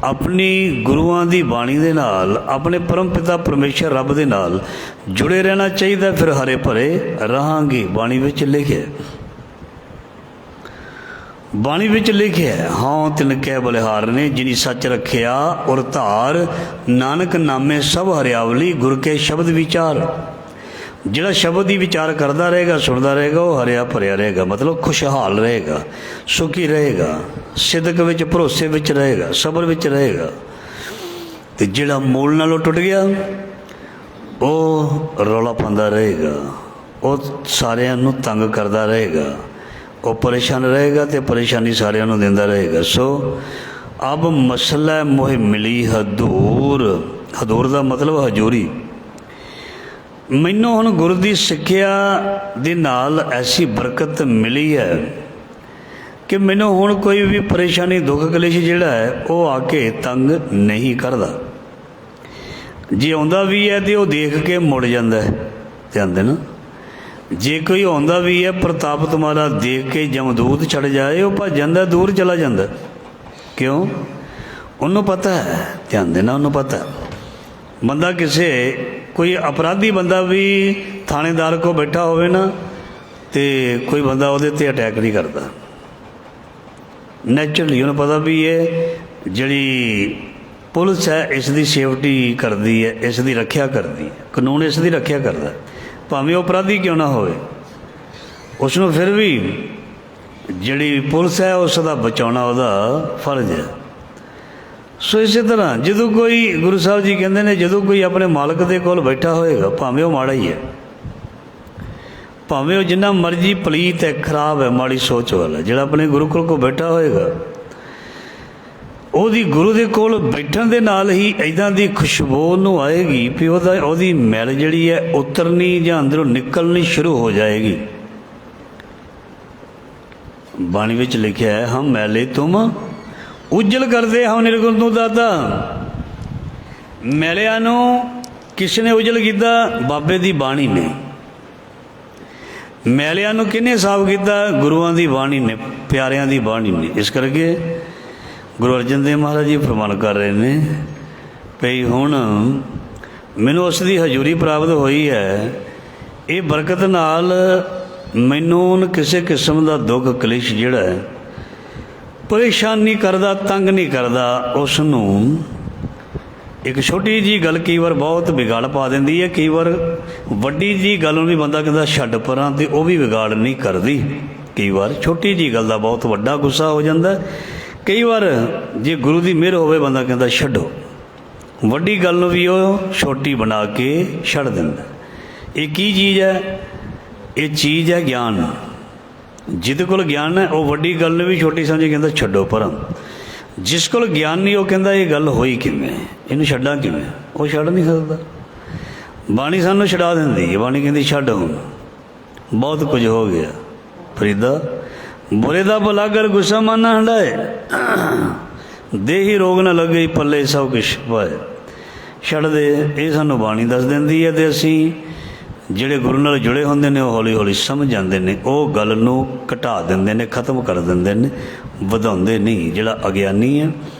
ਆਪਣੀ ਗੁਰੂਆਂ ਦੀ ਬਾਣੀ ਦੇ ਨਾਲ, ਆਪਣੇ ਪਰਮ ਪਿਤਾ ਪਰਮੇਸ਼ਰ ਰੱਬ ਦੇ ਨਾਲ ਜੁੜੇ ਰਹਿਣਾ ਚਾਹੀਦਾ। ਫਿਰ ਹਰੇ ਭਰੇ ਰਹਾਂਗੇ। ਬਾਣੀ ਵਿੱਚ ਲਿਖਿਆ, ਬਾਣੀ ਵਿੱਚ ਲਿਖਿਆ, ਹਾਂ ਤਿਨ ਕਹਿ ਬਲਿਹਾਰ ਨੇ ਜਿਨੀ ਸੱਚ ਰੱਖਿਆ ਔਰ ਧਾਰ, ਨਾਨਕ ਨਾਮੇ ਸਭ ਹਰਿਆਵਲੀ ਗੁਰ ਕੇ ਸ਼ਬਦ ਵਿਚਾਰ। ਜਿਹੜਾ ਸ਼ਬਦ ਦੀ ਵਿਚਾਰ ਕਰਦਾ ਰਹੇਗਾ, ਸੁਣਦਾ ਰਹੇਗਾ, ਉਹ ਹਰਿਆ ਭਰਿਆ ਰਹੇਗਾ, ਮਤਲਬ ਖੁਸ਼ਹਾਲ ਰਹੇਗਾ, ਸੁਖੀ ਰਹੇਗਾ, ਸਿਦਕ ਵਿੱਚ, ਭਰੋਸੇ ਵਿੱਚ ਰਹੇਗਾ, ਸਬਰ ਵਿੱਚ ਰਹੇਗਾ। ਅਤੇ ਜਿਹੜਾ ਮੂਲ ਨਾਲੋਂ ਟੁੱਟ ਗਿਆ ਉਹ ਰੌਲਾ ਪਾਉਂਦਾ ਰਹੇਗਾ, ਉਹ ਸਾਰਿਆਂ ਨੂੰ ਤੰਗ ਕਰਦਾ ਰਹੇਗਾ, ਉਹ ਪਰੇਸ਼ਾਨ ਰਹੇਗਾ ਅਤੇ ਪਰੇਸ਼ਾਨੀ ਸਾਰਿਆਂ ਨੂੰ ਦਿੰਦਾ ਰਹੇਗਾ। ਸੋ ਅਬ ਮਸਲਾ ਮੋਹ ਮਿਲੀ ਹਦੂਰ। ਹਦੂਰ ਦਾ ਮਤਲਬ ਹਜ਼ੂਰੀ। ਮੈਨੂੰ ਹੁਣ ਗੁਰੂ ਦੀ ਸਿੱਖਿਆ ਦੇ ਨਾਲ ਐਸੀ ਬਰਕਤ ਮਿਲੀ ਹੈ ਕਿ ਮੈਨੂੰ ਹੁਣ ਕੋਈ ਵੀ ਪਰੇਸ਼ਾਨੀ, ਦੁੱਖ, ਕਲੇਸ਼ ਜਿਹੜਾ ਹੈ ਉਹ ਆ ਕੇ ਤੰਗ ਨਹੀਂ ਕਰਦਾ। ਜੇ ਆਉਂਦਾ ਵੀ ਹੈ ਤਾਂ ਉਹ ਦੇਖ ਕੇ ਮੁੜ ਜਾਂਦਾ ਹੈ। ਧਿਆਨ ਦੇਣਾ। ਜੇ ਕੋਈ ਆਉਂਦਾ ਵੀ ਹੈ, ਪ੍ਰਤਾਪ ਤੁਮਾਰਾ ਦੇਖ ਕੇ ਜਮਦੂਤ ਛੱਡ ਜਾਏ, ਉਹ ਭੱਜ ਜਾਂਦਾ, ਦੂਰ ਚਲਾ ਜਾਂਦਾ। ਕਿਉਂ? ਉਹਨੂੰ ਪਤਾ ਹੈ। ਧਿਆਨ ਦੇਣਾ। ਉਹਨੂੰ ਪਤਾ ਬੰਦਾ ਕਿਸੇ, ਕੋਈ ਅਪਰਾਧੀ ਬੰਦਾ ਵੀ ਥਾਣੇਦਾਰ ਕੋਲ ਬੈਠਾ ਹੋਵੇ ਨਾ, ਅਤੇ ਕੋਈ ਬੰਦਾ ਉਹਦੇ 'ਤੇ ਅਟੈਕ ਨਹੀਂ ਕਰਦਾ। ਨੈਚੁਰਲੀ ਉਹਨੂੰ ਪਤਾ ਵੀ ਇਹ ਜਿਹੜੀ ਪੁਲਿਸ ਹੈ ਇਸ ਦੀ ਸੇਫਟੀ ਕਰਦੀ ਹੈ, ਇਸ ਦੀ ਰੱਖਿਆ ਕਰਦੀ ਹੈ, ਕਾਨੂੰਨ ਇਸ ਦੀ ਰੱਖਿਆ ਕਰਦਾ। ਭਾਵੇਂ ਉਹ ਅਪਰਾਧੀ ਕਿਉਂ ਨਾ ਹੋਵੇ, ਉਸ ਨੂੰ ਫਿਰ ਵੀ ਜਿਹੜੀ ਪੁਲਿਸ ਹੈ ਉਸ ਦਾ ਬਚਾਉਣਾ ਉਹਦਾ ਫਰਜ਼ ਹੈ। ਸੋ ਇਸੇ ਤਰ੍ਹਾਂ ਜਦੋਂ ਕੋਈ, ਗੁਰੂ ਸਾਹਿਬ ਜੀ ਕਹਿੰਦੇ ਨੇ, ਜਦੋਂ ਕੋਈ ਆਪਣੇ ਮਾਲਕ ਦੇ ਕੋਲ ਬੈਠਾ ਹੋਏਗਾ, ਭਾਵੇਂ ਉਹ ਮਾੜਾ ਹੀ ਹੈ, ਭਾਵੇਂ ਉਹ ਜਿੰਨਾ ਮਰਜ਼ੀ ਪਲੀਤ ਹੈ, ਖਰਾਬ ਹੈ, ਮਾੜੀ ਸੋਚ ਵਾਲਾ, ਜਿਹੜਾ ਆਪਣੇ ਗੁਰੂ ਕੋਲ ਬੈਠਾ ਹੋਏਗਾ, ਉਹਦੀ ਗੁਰੂ ਦੇ ਕੋਲ ਬੈਠਣ ਦੇ ਨਾਲ ਹੀ ਇੱਦਾਂ ਦੀ ਖੁਸ਼ਬੂ ਉਹਨੂੰ ਆਏਗੀ ਵੀ ਉਹਦੀ ਮੈਲ ਜਿਹੜੀ ਹੈ ਉਤਰਨੀ ਜਾਂ ਅੰਦਰੋਂ ਨਿਕਲਣੀ ਸ਼ੁਰੂ ਹੋ ਜਾਏਗੀ। ਬਾਣੀ ਵਿੱਚ ਲਿਖਿਆ ਹੈ, ਹਮ ਮੈਲੇ ਤੁਮ ਉਜਲ ਕਰਦੇ ਹਾਂ ਨਿਰਗੁਣ ਨੂੰ ਦਾਤਾ। ਮੈਲਿਆਂ ਨੂੰ ਕਿਸ ਨੇ ਉਜਲ ਕੀਤਾ? ਬਾਬੇ ਦੀ ਬਾਣੀ ਨੇ। ਮੈਲਿਆਂ ਨੂੰ ਕਿਹਨੇ ਸਾਫ਼ ਕੀਤਾ? ਗੁਰੂਆਂ ਦੀ ਬਾਣੀ ਨੇ, ਪਿਆਰਿਆਂ ਦੀ ਬਾਣੀ ਨੇ। ਇਸ ਕਰਕੇ ਗੁਰੂ ਅਰਜਨ ਦੇਵ ਮਹਾਰਾਜ ਜੀ ਫਰਮਾਨ ਕਰ ਰਹੇ ਨੇ ਭਈ ਹੁਣ ਮੈਨੂੰ ਉਸ ਦੀ ਹਜ਼ੂਰੀ ਪ੍ਰਾਪਤ ਹੋਈ ਹੈ, ਇਹ ਬਰਕਤ ਨਾਲ ਮੈਨੂੰ ਕਿਸੇ ਕਿਸਮ ਦਾ ਦੁੱਖ ਕਲੇਸ਼ ਜਿਹੜਾ ਹੈ ਪਰੇਸ਼ਾਨ ਨਹੀਂ ਕਰਦਾ, ਤੰਗ ਨਹੀਂ ਕਰਦਾ। ਉਸ ਨੂੰ ਇੱਕ ਛੋਟੀ ਜਿਹੀ ਗੱਲ ਕਈ ਵਾਰ ਬਹੁਤ ਵਿਗਾੜ ਪਾ ਦਿੰਦੀ ਹੈ। ਕਈ ਵਾਰ ਵੱਡੀ ਜਿਹੀ ਗੱਲ ਨੂੰ ਵੀ ਬੰਦਾ ਕਹਿੰਦਾ ਛੱਡ ਪਰਾਂ, ਅਤੇ ਉਹ ਵੀ ਵਿਗਾੜ ਨਹੀਂ ਕਰਦੀ। ਕਈ ਵਾਰ ਛੋਟੀ ਜਿਹੀ ਗੱਲ ਦਾ ਬਹੁਤ ਵੱਡਾ ਗੁੱਸਾ ਹੋ ਜਾਂਦਾ। ਕਈ ਵਾਰ ਜੇ ਗੁਰੂ ਦੀ ਮਿਹਰ ਹੋਵੇ, ਬੰਦਾ ਕਹਿੰਦਾ ਛੱਡੋ, ਵੱਡੀ ਗੱਲ ਨੂੰ ਵੀ ਉਹ ਛੋਟੀ ਬਣਾ ਕੇ ਛੱਡ ਦਿੰਦਾ। ਇਹ ਕੀ ਚੀਜ਼ ਹੈ? ਇਹ ਚੀਜ਼ ਹੈ ਗਿਆਨ। ਜਿਹਦੇ ਕੋਲ ਗਿਆਨ ਹੈ ਉਹ ਵੱਡੀ ਗੱਲ ਨੂੰ ਵੀ ਛੋਟੀ ਸਮਝ ਕੇ ਕਹਿੰਦਾ ਛੱਡੋ ਪਰਾਂ। ਜਿਸ ਕੋਲ ਗਿਆਨ ਨਹੀਂ ਉਹ ਕਹਿੰਦਾ ਇਹ ਗੱਲ ਹੋਈ ਕਿਵੇਂ, ਇਹਨੂੰ ਛੱਡਾਂ ਕਿਵੇਂ? ਉਹ ਛੱਡ ਨਹੀਂ ਸਕਦਾ। ਬਾਣੀ ਸਾਨੂੰ ਛਡਾ ਦਿੰਦੀ ਹੈ। ਬਾਣੀ ਕਹਿੰਦੀ ਛੱਡ, ਹੁਣ ਬਹੁਤ ਕੁਝ ਹੋ ਗਿਆ ਫਰੀਦਾ, ਬੁਰੇ ਦਾ ਭਲਾ ਕਰ ਗੁੱਸਾ ਮਨ ਨਾ ਹੰਡਾਏ, ਦੇਹੀ ਰੋਗ ਨਾ ਲੱਗੇ ਪੱਲੇ ਸਭ ਕੁਛ ਪਾਏ। ਛੱਡ ਦੇ, ਇਹ ਸਾਨੂੰ ਬਾਣੀ ਦੱਸ ਦਿੰਦੀ ਹੈ। ਅਤੇ ਅਸੀਂ ਜਿਹੜੇ ਗੁਰੂ ਨਾਲ ਜੁੜੇ ਹੁੰਦੇ ਨੇ ਉਹ ਹੌਲੀ ਹੌਲੀ ਸਮਝ ਜਾਂਦੇ ਨੇ, ਉਹ ਗੱਲ ਨੂੰ ਘਟਾ ਦਿੰਦੇ ਨੇ, ਖਤਮ ਕਰ ਦਿੰਦੇ ਨੇ, ਵਧਾਉਂਦੇ ਨਹੀਂ। ਜਿਹੜਾ ਅਗਿਆਨੀ ਹੈ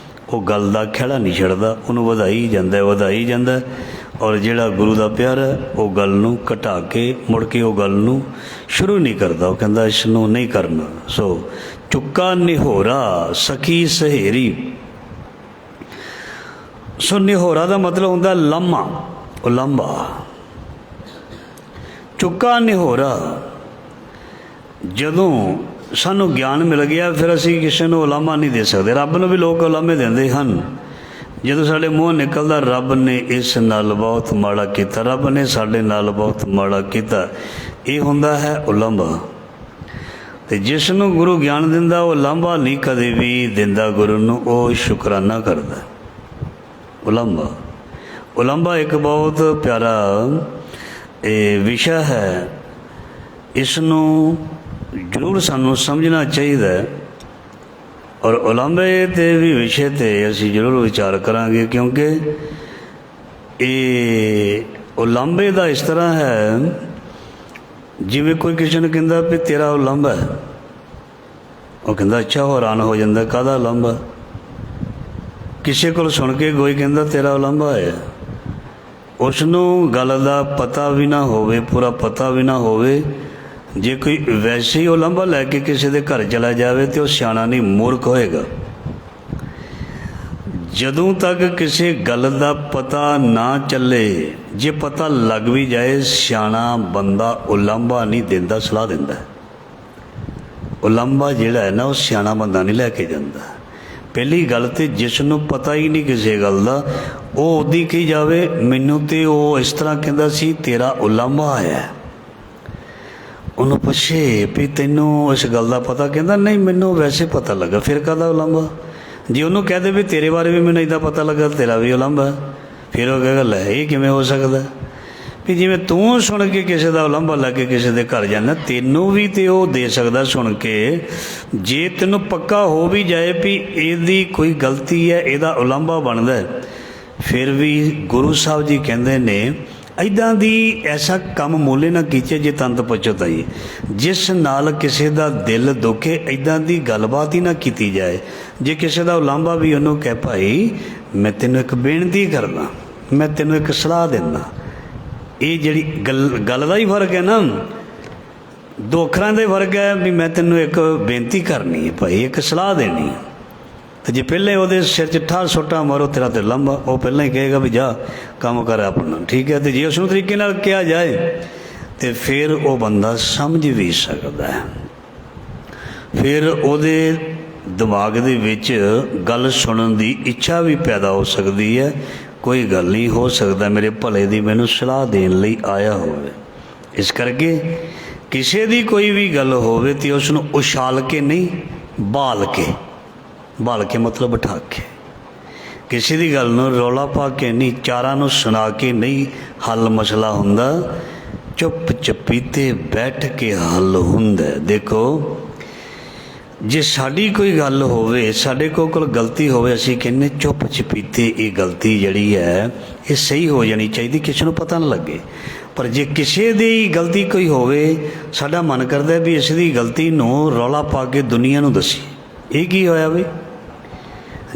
ਉਹ ਗੱਲ ਦਾ ਖਹਿੜਾ ਨਹੀਂ ਛੱਡਦਾ, ਉਹਨੂੰ ਵਧਾਈ ਜਾਂਦਾ। ਔਰ ਜਿਹੜਾ ਗੁਰੂ ਦਾ ਪਿਆਰਾ ਉਹ ਗੱਲ ਨੂੰ ਘਟਾ ਕੇ ਮੁੜ ਕੇ ਉਹ ਗੱਲ ਨੂੰ ਸ਼ੁਰੂ ਨਹੀਂ ਕਰਦਾ, ਉਹ ਕਹਿੰਦਾ ਇਸ ਨੂੰ ਨਹੀਂ ਕਰਨਾ। ਸੋ ਚੁੱਕਾ ਨਿਹੋਰਾ ਸਖੀ ਸਹੇਰੀ। ਸੋ ਨਿਹੋਰਾ ਦਾ ਮਤਲਬ ਹੁੰਦਾ ਲਾਮਾ, ਉਲਾਂਭਾ। ਚੁੱਕਾ ਨਿਹੋਰਾ, ਜਦੋਂ ਸਾਨੂੰ ਗਿਆਨ ਮਿਲ ਗਿਆ ਫਿਰ ਅਸੀਂ ਕਿਸੇ ਨੂੰ ਉਲਾਂਭਾ ਨਹੀਂ ਦੇ ਸਕਦੇ। ਰੱਬ ਨੂੰ ਵੀ ਲੋਕ ਉਲਾਂਭੇ ਦਿੰਦੇ ਹਨ। ਜਦੋਂ ਸਾਡੇ ਮੂੰਹ ਨਿਕਲਦਾ ਰੱਬ ਨੇ ਇਸ ਨਾਲ ਬਹੁਤ ਮਾੜਾ ਕੀਤਾ, ਰੱਬ ਨੇ ਸਾਡੇ ਨਾਲ ਬਹੁਤ ਮਾੜਾ ਕੀਤਾ, ਇਹ ਹੁੰਦਾ ਹੈ ਉਲਾਂਭਾ। ਅਤੇ ਜਿਸ ਨੂੰ ਗੁਰੂ ਗਿਆਨ ਦਿੰਦਾ ਉਹ ਉਲਾਂਭਾ ਨਹੀਂ ਕਦੇ ਵੀ ਦਿੰਦਾ ਗੁਰੂ ਨੂੰ, ਉਹ ਸ਼ੁਕਰਾਨਾ ਕਰਦਾ। ਉਲਾਂਭਾ ਇੱਕ ਬਹੁਤ ਪਿਆਰਾ ਇਹ ਵਿਸ਼ਾ ਹੈ, ਇਸ ਨੂੰ ਜ਼ਰੂਰ ਸਾਨੂੰ ਸਮਝਣਾ ਚਾਹੀਦਾ। ਔਰ ਉਲਾਂਭੇ ਦੇ ਵੀ ਵਿਸ਼ੇ 'ਤੇ ਅਸੀਂ ਜ਼ਰੂਰ ਵਿਚਾਰ ਕਰਾਂਗੇ, ਕਿਉਂਕਿ ਇਹ ਉਲਾਂਭੇ ਦਾ ਇਸ ਤਰ੍ਹਾਂ ਹੈ ਜਿਵੇਂ ਕੋਈ ਕਿਸੇ ਨੂੰ ਕਹਿੰਦਾ ਵੀ ਤੇਰਾ ਉਲਾਂਭਾ ਹੈ, ਉਹ ਕਹਿੰਦਾ ਅੱਛਾ, ਉਹ ਹੈਰਾਨ ਹੋ ਜਾਂਦਾ ਕਾਹਦਾ ਉਲਾਂਭਾ। ਕਿਸੇ ਕੋਲ ਸੁਣ ਕੇ ਕੋਈ ਕਹਿੰਦਾ ਤੇਰਾ ਉਲਾਂਭਾ ਹੈ, ਉਸ ਨੂੰ ਗੱਲ ਦਾ ਪਤਾ ਵੀ ਨਾ ਹੋਵੇ, ਪੂਰਾ ਪਤਾ ਵੀ ਨਾ ਹੋਵੇ। ਜੇ ਕੋਈ ਵੈਸੇ ਹੀ ਉਲਾਂਭਾ ਲੈ ਕੇ ਕਿਸੇ ਦੇ ਘਰ ਚਲਾ ਜਾਵੇ ਤਾਂ ਉਹ ਸਿਆਣਾ ਨਹੀਂ, ਮੂਰਖ ਹੋਏਗਾ। ਜਦੋਂ ਤੱਕ ਕਿਸੇ ਗੱਲ ਦਾ ਪਤਾ ਨਾ ਚੱਲੇ, ਜੇ ਪਤਾ ਲੱਗ ਵੀ ਜਾਏ, ਸਿਆਣਾ ਬੰਦਾ ਉਲਾਂਭਾ ਨਹੀਂ ਦਿੰਦਾ, ਸਲਾਹ ਦਿੰਦਾ। ਉਲਾਂਭਾ ਜਿਹੜਾ ਹੈ ਨਾ ਉਹ ਸਿਆਣਾ ਬੰਦਾ ਨਹੀਂ ਲੈ ਕੇ ਜਾਂਦਾ। ਪਹਿਲੀ ਗੱਲ ਤਾਂ ਜਿਸ ਨੂੰ ਪਤਾ ਹੀ ਨਹੀਂ ਕਿਸੇ ਗੱਲ ਦਾ, ਉਹ ਉਹਦੀ ਕਹੀ ਜਾਵੇ ਮੈਨੂੰ ਤਾਂ ਉਹ ਇਸ ਤਰ੍ਹਾਂ ਕਹਿੰਦਾ ਸੀ, ਤੇਰਾ ਉਲਾਂਭਾ ਆਇਆ। ਉਹਨੂੰ ਪੁੱਛੇ ਵੀ ਤੈਨੂੰ ਇਸ ਗੱਲ ਦਾ ਪਤਾ, ਕਹਿੰਦਾ ਨਹੀਂ ਮੈਨੂੰ ਵੈਸੇ ਪਤਾ ਲੱਗਾ, ਫਿਰ ਕਾਹਦਾ ਉਲਾਂਭਾ। ਜੇ ਉਹਨੂੰ ਕਹਿ ਦੇ ਵੀ ਤੇਰੇ ਬਾਰੇ ਵੀ ਮੈਨੂੰ ਇੱਦਾਂ ਪਤਾ ਲੱਗਾ, ਤੇਰਾ ਵੀ ਉਲਾਂਭਾ, ਫਿਰ ਉਹ ਕਹੇਗਾ ਲੈ ਇਹ ਕਿਵੇਂ ਹੋ ਸਕਦਾ। ਵੀ ਜਿਵੇਂ ਤੂੰ ਸੁਣ ਕੇ ਕਿਸੇ ਦਾ ਉਲਾਂਭਾ ਲੈ ਕੇ ਕਿਸੇ ਦੇ ਘਰ ਜਾਂਦਾ, ਤੈਨੂੰ ਵੀ ਤੇ ਉਹ ਦੇ ਸਕਦਾ ਸੁਣ ਕੇ। ਜੇ ਤੈਨੂੰ ਪੱਕਾ ਹੋ ਵੀ ਜਾਏ ਵੀ ਇਹਦੀ ਕੋਈ ਗਲਤੀ ਹੈ, ਇਹਦਾ ਉਲਾਂਭਾ ਬਣਦਾ, ਫਿਰ ਵੀ ਗੁਰੂ ਸਾਹਿਬ ਜੀ ਕਹਿੰਦੇ ਨੇ ਇੱਦਾਂ ਦੀ ਐਸਾ ਕੰਮ ਮੋਲੇ ਨਾ ਕੀਚੇ ਜੇ ਤੰਤ ਪਛਤਾਈ। ਜਿਸ ਨਾਲ ਕਿਸੇ ਦਾ ਦਿਲ ਦੁਖੇ, ਇੱਦਾਂ ਦੀ ਗੱਲਬਾਤ ਹੀ ਨਾ ਕੀਤੀ ਜਾਏ। ਜੇ ਕਿਸੇ ਦਾ ਉਲਾਂਭਾ ਵੀ ਉਹਨੂੰ ਕਹਿ ਭਾਈ ਮੈਂ ਤੈਨੂੰ ਇੱਕ ਬੇਨਤੀ ਕਰਦਾ, ਮੈਂ ਤੈਨੂੰ ਇੱਕ ਸਲਾਹ ਦਿੰਦਾ, ਇਹ ਜਿਹੜੀ ਗੱਲ ਦਾ ਹੀ ਫਰਕ ਹੈ ਨਾ, ਦੋ ਅੱਖਰਾਂ ਦਾ ਹੀ ਫਰਕ ਹੈ ਵੀ ਮੈਂ ਤੈਨੂੰ ਇੱਕ ਬੇਨਤੀ ਕਰਨੀ ਹੈ ਭਾਈ, ਇੱਕ ਸਲਾਹ ਦੇਣੀ ਹੈ। ਅਤੇ ਜੇ ਪਹਿਲਾਂ ਉਹਦੇ ਸਿਰ 'ਚ ਠਾਹ ਸੋਟਾ ਮਾਰੋ ਤੇਰਾ ਤੇ ਉਲਾਂਭਾ, ਉਹ ਪਹਿਲਾਂ ਹੀ ਕਹੇਗਾ ਵੀ ਜਾ ਕੰਮ ਕਰ ਆਪਣਾ, ਠੀਕ ਹੈ। ਅਤੇ ਜੇ ਉਸਨੂੰ ਤਰੀਕੇ ਨਾਲ ਕਿਹਾ ਜਾਏ ਤਾਂ ਫਿਰ ਉਹ ਬੰਦਾ ਸਮਝ ਵੀ ਸਕਦਾ ਹੈ। ਫਿਰ ਉਹਦੇ ਦਿਮਾਗ ਦੇ ਵਿੱਚ ਗੱਲ ਸੁਣਨ ਦੀ ਇੱਛਾ ਵੀ ਪੈਦਾ ਹੋ ਸਕਦੀ ਹੈ। ਕੋਈ ਗੱਲ ਨਹੀਂ, ਹੋ ਸਕਦਾ ਮੇਰੇ ਭਲੇ ਦੀ ਮੈਨੂੰ ਸਲਾਹ ਦੇਣ ਲਈ ਆਇਆ ਹੋਵੇ। ਇਸ ਕਰਕੇ ਕਿਸੇ ਦੀ ਕੋਈ ਵੀ ਗੱਲ ਹੋਵੇ ਤਾਂ ਉਸ ਨੂੰ ਉਛਾਲ ਕੇ ਨਹੀਂ, ਬਾਲ ਕੇ ਮਤਲਬ ਬਿਠਾ ਕੇ। ਕਿਸੇ ਦੀ ਗੱਲ ਨੂੰ ਰੌਲਾ ਪਾ ਕੇ ਨਹੀਂ, ਚਾਰਾਂ ਨੂੰ ਸੁਣਾ ਕੇ ਨਹੀਂ ਹੱਲ ਮਸਲਾ ਹੁੰਦਾ, ਚੁੱਪ ਚਪੀਤੇ ਬੈਠ ਕੇ ਹੱਲ ਹੁੰਦਾ। ਦੇਖੋ ਜੇ ਸਾਡੀ ਕੋਈ ਗੱਲ ਹੋਵੇ, ਸਾਡੇ ਕੋਲ ਗਲਤੀ ਹੋਵੇ, ਅਸੀਂ ਕਹਿੰਦੇ ਚੁੱਪ ਚਪੀਤੇ ਇਹ ਗਲਤੀ ਜਿਹੜੀ ਹੈ ਇਹ ਸਹੀ ਹੋ ਜਾਣੀ ਚਾਹੀਦੀ, ਕਿਸੇ ਨੂੰ ਪਤਾ ਨਾ ਲੱਗੇ। ਪਰ ਜੇ ਕਿਸੇ ਦੀ ਗਲਤੀ ਕੋਈ ਹੋਵੇ, ਸਾਡਾ ਮਨ ਕਰਦਾ ਵੀ ਇਸ ਦੀ ਗਲਤੀ ਨੂੰ ਰੌਲਾ ਪਾ ਕੇ ਦੁਨੀਆ ਨੂੰ ਦੱਸੀ। ਇਹ ਕੀ ਹੋਇਆ ਬਈ?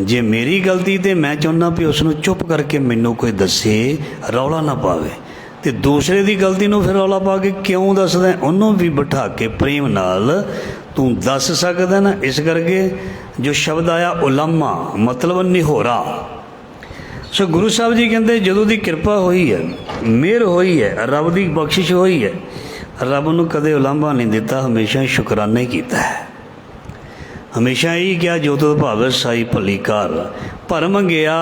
ਜੇ ਮੇਰੀ ਗਲਤੀ ਤੇ ਮੈਂ ਚਾਹੁੰਦਾ ਵੀ ਉਸ ਨੂੰ ਚੁੱਪ ਕਰਕੇ ਮੈਨੂੰ ਕੋਈ ਦੱਸੇ, ਰੌਲਾ ਨਾ ਪਾਵੇ, ਅਤੇ ਦੂਸਰੇ ਦੀ ਗਲਤੀ ਨੂੰ ਫਿਰ ਰੌਲਾ ਪਾ ਕੇ ਕਿਉਂ ਦੱਸਦਾ? ਉਹਨੂੰ ਵੀ ਬਿਠਾ ਕੇ ਪ੍ਰੇਮ ਨਾਲ ਤੂੰ ਦੱਸ ਸਕਦਾ ਨਾ। ਇਸ ਕਰਕੇ ਜੋ ਸ਼ਬਦ ਆਇਆ ਉਲਾਮਾ ਮਤਲਬ ਨਿਹੋਰਾ। ਸੋ ਗੁਰੂ ਸਾਹਿਬ ਜੀ ਕਹਿੰਦੇ ਜਦੋਂ ਦੀ ਕਿਰਪਾ ਹੋਈ ਹੈ, ਮਿਹਰ ਹੋਈ ਹੈ, ਰੱਬ ਦੀ ਬਖਸ਼ਿਸ਼ ਹੋਈ ਹੈ, ਰੱਬ ਨੂੰ ਕਦੇ ਉਲਾਂਭਾ ਨਹੀਂ ਦਿੱਤਾ, ਹਮੇਸ਼ਾ ਸ਼ੁਕਰਾਨਾ ਹੀ ਕੀਤਾ ਹੈ। ਹਮੇਸ਼ਾ ਇਹੀ ਕਿਹਾ ਜੋ ਤੁਧ ਭਾਵੈ ਸਾਈ ਭਲੀ ਕਾਰ, ਭਰਮ ਗਿਆ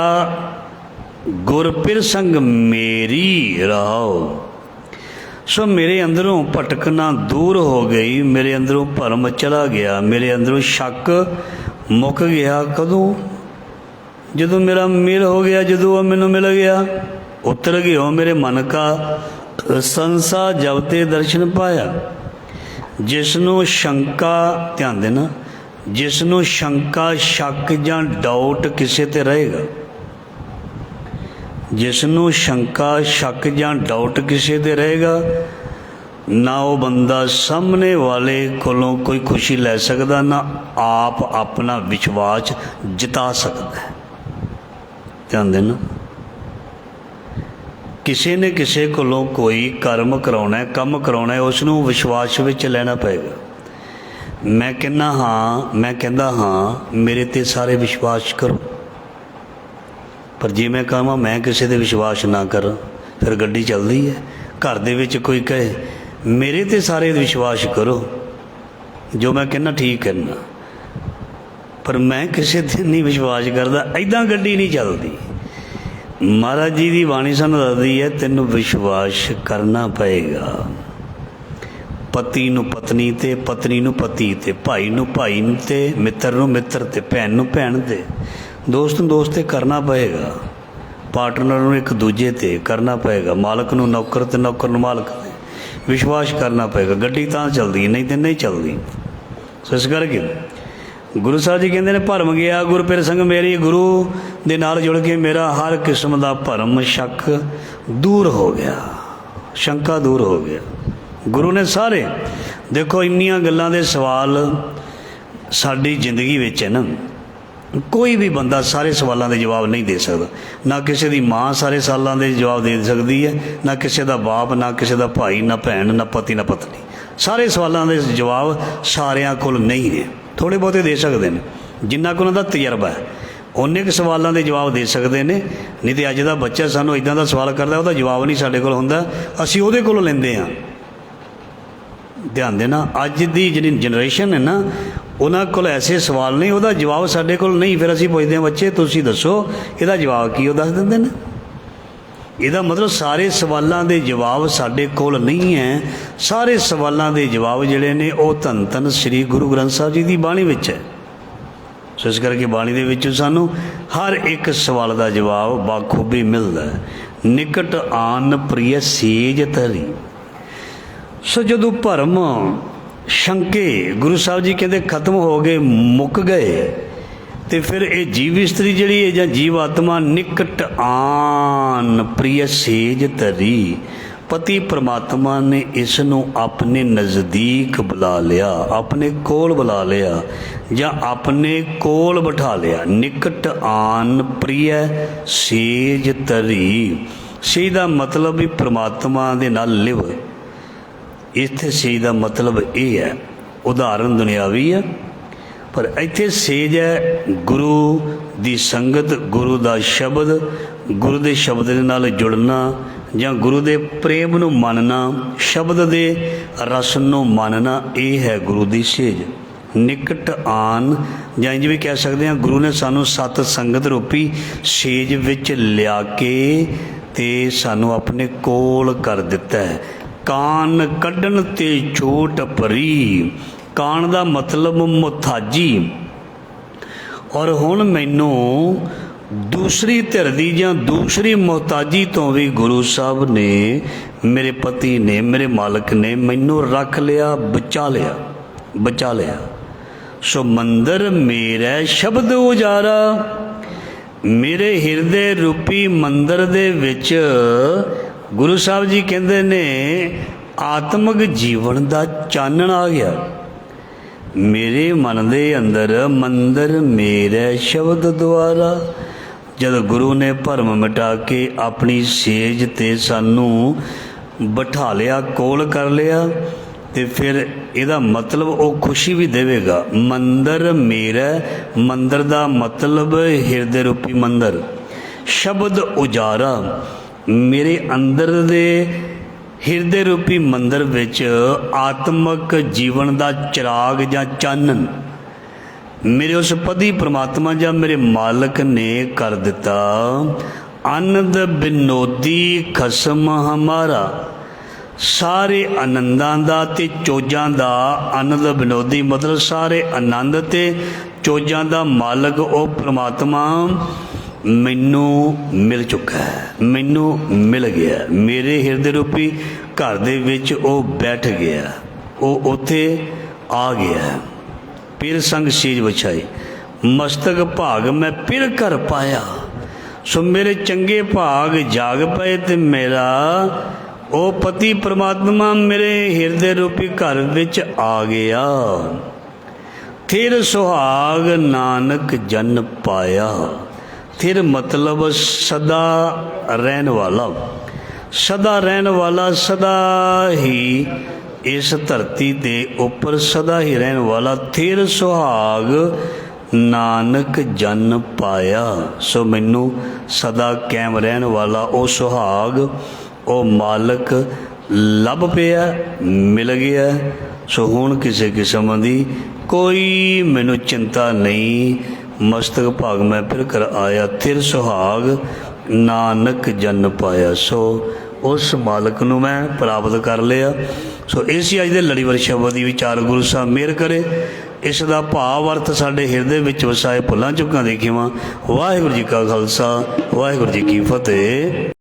ਗੁਰ ਪਿਰ ਸੰਗ ਮੇਰੀ ਰਹਾਓ। ਸੋ ਮੇਰੇ ਅੰਦਰੋਂ ਭਟਕਣਾ ਦੂਰ ਹੋ ਗਈ, ਮੇਰੇ ਅੰਦਰੋਂ ਭਰਮ ਚਲਾ ਗਿਆ, ਮੇਰੇ ਅੰਦਰੋਂ ਸ਼ੱਕ ਮੁੱਕ ਗਿਆ। ਕਦੋਂ? ਜਦੋਂ ਮੇਰਾ ਮੇਲ ਹੋ ਗਿਆ, ਜਦੋਂ ਉਹ ਮੈਨੂੰ ਮਿਲ ਗਿਆ। ਉਤਰ ਗਿਓ ਮੇਰੇ ਮਨ ਕਾ ਸੰਸਾ ਜਬ ਤੇ ਦਰਸ਼ਨ ਪਾਇਆ। ਜਿਸ ਨੂੰ ਸ਼ੰਕਾ, ਧਿਆਨ ਦੇਣਾ, ਜਿਸ ਨੂੰ ਸ਼ੰਕਾ ਸ਼ੱਕ ਜਾਂ ਡਾਊਟ ਕਿਸੇ 'ਤੇ ਰਹੇਗਾ, ਜਿਸ ਨੂੰ ਸ਼ੰਕਾ ਸ਼ੱਕ ਜਾਂ ਡਾਊਟ ਕਿਸੇ 'ਤੇ ਰਹੇਗਾ, ना वो बंदा सामने वाले कोलों कोई खुशी लै सकदा, ना आप अपना विश्वास जिता सकता है। ध्यान देना, किसी ने किसी कोलों कोई कर्म कराउणा है, कम कराउणा है, उसनूं विश्वास विच लैना पेगा। मैं कहना हाँ, मैं कहता हाँ मेरे ते सारे विश्वास करो, पर जे मैं कहां मैं किसी दे विश्वास ना करा फिर गड्डी चलदी है। घर दे विच कोई कहे मेरे ते सारे विश्वास करो, जो मैं कहना ठीक करना, पर मैं किसी ते नहीं विश्वास करता, ऐदां गड्डी नहीं चलती। महाराज जी की बाणी सानूं दसदी है तैनूं विश्वास करना पएगा। पति नूं पत्नी ते, पत्नी नूं पति ते, भाई नूं भाई ते, मित्र नूं मित्र ते, भैन नूं भैन ते, दोस्त नूं दोस्त ते करना पएगा। पार्टनर नूं एक दूजे ते करना पएगा। मालक नूं नौकर ते नौकर नूं मालक ते विश्वास करना पएगा। गड्डी तां चलदी, नहीं तो नहीं चलदी। सो इस करके गुरु साहब जी कहते हैं भरम गया गुर पिर संग मेरी। गुरु दे नाल जुड़ के मेरा हर किस्म का भरम शक दूर हो गया, शंका दूर हो गया। गुरु ने सारे देखो इन्नियां गल्लां दे सवाल साडी जिंदगी विच है ना, कोई भी बंदा सारे सवालों के जवाब नहीं दे सकता। ना किसी की माँ सारे सालों के जवाब दे सकती है, ना किसी का बाप, ना किसी का भाई, ना भैन, ना पति, ना पत्नी। सारे सवालों के जवाब सारिਆਂ कोल नहीं है, थोड़े बहुते दे सकते हैं। जिन्ना को उन्होंने तजर्बा है उन्ने के सवालों के जवाब दे सकते हैं। नहीं तो अज का बच्चा सानू इदां दा सवाल करता उसका जवाब नहीं साडे कोल हुंदा, असीं उहदे कोलों लैंदे हां। ध्यान देना, अज की जी जनरेशन है ना, उन्होंने कोल ऐसे सवाल नहीं, वह जवाब साडे कोल नहीं। फिर असीं पुछदे हां बच्चे तुसीं दसो इहदा जवाब की, वो दस दिंदे ने। इहदा मतलब सारे सवालों के जवाब साडे कोल नहीं है। सारे सवालों के जवाब जिहड़े ने वो धन धन श्री गुरु ग्रंथ साहब जी की बाणी विच है। सो इस करके बाणी दे विच सानू हर एक सवाल का जवाब बाखूबी मिलता है। निकट आन प्रिय सेज तरी। सो जदों भरम शंके गुरु साहब जी कहते खत्म हो गए, मुक गए, तो फिर ये जीव इस्त्री जी है या जीव आत्मा निकट आन प्रिय सेज तरी। पति परमात्मा ने इसनों अपने नज़दीक बुला लिया, अपने कोल बुला लिया या अपने कोल बिठा लिया। निकट आन प्रिय सेज तरी। सेज का मतलब भी परमात्मा दे नाल लिव। इत्थे सेज का मतलब ये है, उदाहरण दुनियावी है, पर इत्थे सेज है गुरु दी संगत, गुरु दा शब्द, गुरु दे शब्द दे नाल जुड़ना या गुरु दे प्रेम नूं मनना, शब्द दे रस नूं मनना, ये है गुरु दी सेज। निकट आन या इंज भी कह सकते हैं गुरु ने सानू सत संगत रूपी सेज विच लिया के ते सानू अपने कोल कर दिता है। कान कड्ढन ते चोट भरी। कान का मतलब मुथाजी। और हुण मैनू दूसरी धिर दी जां दूसरी मुहताजी तो भी गुरु साहब ने, मेरे पति ने, मेरे मालक ने मैनू रख लिया, बचा लिया, बचा लिया। सो मंदिर मेरा शब्द उजारा। मेरे हिरदे रूपी मंदिर दे विच गुरु साहब जी कहते ने आत्मक जीवन का चानण आ गया। मेरे मन दे अंदर मंदिर मेरे शब्द द्वारा। जब गुरु ने भरम मिटा के अपनी सेज ते सानू बिठा लिया, कोल कर लिया, तो फिर ਇਹਦਾ मतलब वो खुशी भी देवेगा। मंदिर मेरा, मंदिर का मतलब हिरदे रूपी मंदिर। शब्द उजारा, मेरे अंदर दे हिरदे रूपी मंदिर विच आत्मक जीवन का चिराग या चानन मेरे उस पति परमात्मा या मेरे मालक ने कर दिता। आनंद विनोदी खसम हमारा। सारे आनंदां दा ते चोजां दा, आनंद विनोदी मतलब सारे आनंद ते चोजां दा मालक ओ परमात्मा मैनू मिल चुका है, मैनू मिल गया। मेरे हिरदे रूपी घर दे विच ओ बैठ गया, ओ उत्थे आ गया। फिर संग सीज विछाई, मस्तक भाग मैं फिर कर पाया। सो मेरे चंगे भाग जाग पे ते मेरा ਉਹ ਪਤੀ ਪ੍ਰਮਾਤਮਾ ਮੇਰੇ ਹਿਰਦੇ ਰੂਪੀ ਘਰ ਵਿੱਚ ਆ ਗਿਆ। ਥਿਰ ਸੁਹਾਗ ਨਾਨਕ ਜਨ ਪਾਇਆ। ਥਿਰ ਮਤਲਬ ਸਦਾ ਰਹਿਣ ਵਾਲਾ, ਸਦਾ ਰਹਿਣ ਵਾਲਾ, ਸਦਾ ਹੀ ਇਸ ਧਰਤੀ ਦੇ ਉੱਪਰ ਸਦਾ ਹੀ ਰਹਿਣ ਵਾਲਾ। ਥਿਰ ਸੁਹਾਗ ਨਾਨਕ ਜਨ ਪਾਇਆ। ਸੋ ਮੈਨੂੰ ਸਦਾ ਕਾਇਮ ਰਹਿਣ ਵਾਲਾ ਉਹ ਸੁਹਾਗ, ਉਹ ਮਾਲਕ ਲੱਭ ਪਿਆ, ਮਿਲ ਗਿਆ। ਸੋ ਹੁਣ ਕਿਸੇ ਕਿਸਮ ਦੀ ਕੋਈ ਮੈਨੂੰ ਚਿੰਤਾ ਨਹੀਂ। ਮਸਤਕ ਭਾਗ ਮੈਂ ਫਿਰ ਕਰ ਆਇਆ। ਥਿਰ ਸੁਹਾਗ ਨਾਨਕ ਜਨ ਪਾਇਆ। ਸੋ ਉਸ ਮਾਲਕ ਨੂੰ ਮੈਂ ਪ੍ਰਾਪਤ ਕਰ ਲਿਆ। ਸੋ ਇਹ ਸੀ ਅੱਜ ਦੇ ਲੜੀਵਾਰ ਸ਼ਬਦ ਦੀ ਵਿਚਾਰ। ਗੁਰੂ ਸਾਹਿਬ ਮਿਹਰ ਕਰੇ ਇਸ ਦਾ ਭਾਵ ਅਰਥ ਸਾਡੇ ਹਿਰਦੇ ਵਿੱਚ ਵਸਾਏ, ਭੁੱਲਾਂ ਚੁੱਕਾਂ ਦੇ ਖਿਮਾ। ਵਾਹਿਗੁਰੂ ਜੀ ਕਾ ਖਾਲਸਾ, ਵਾਹਿਗੁਰੂ ਜੀ ਕੀ ਫਤਿਹ।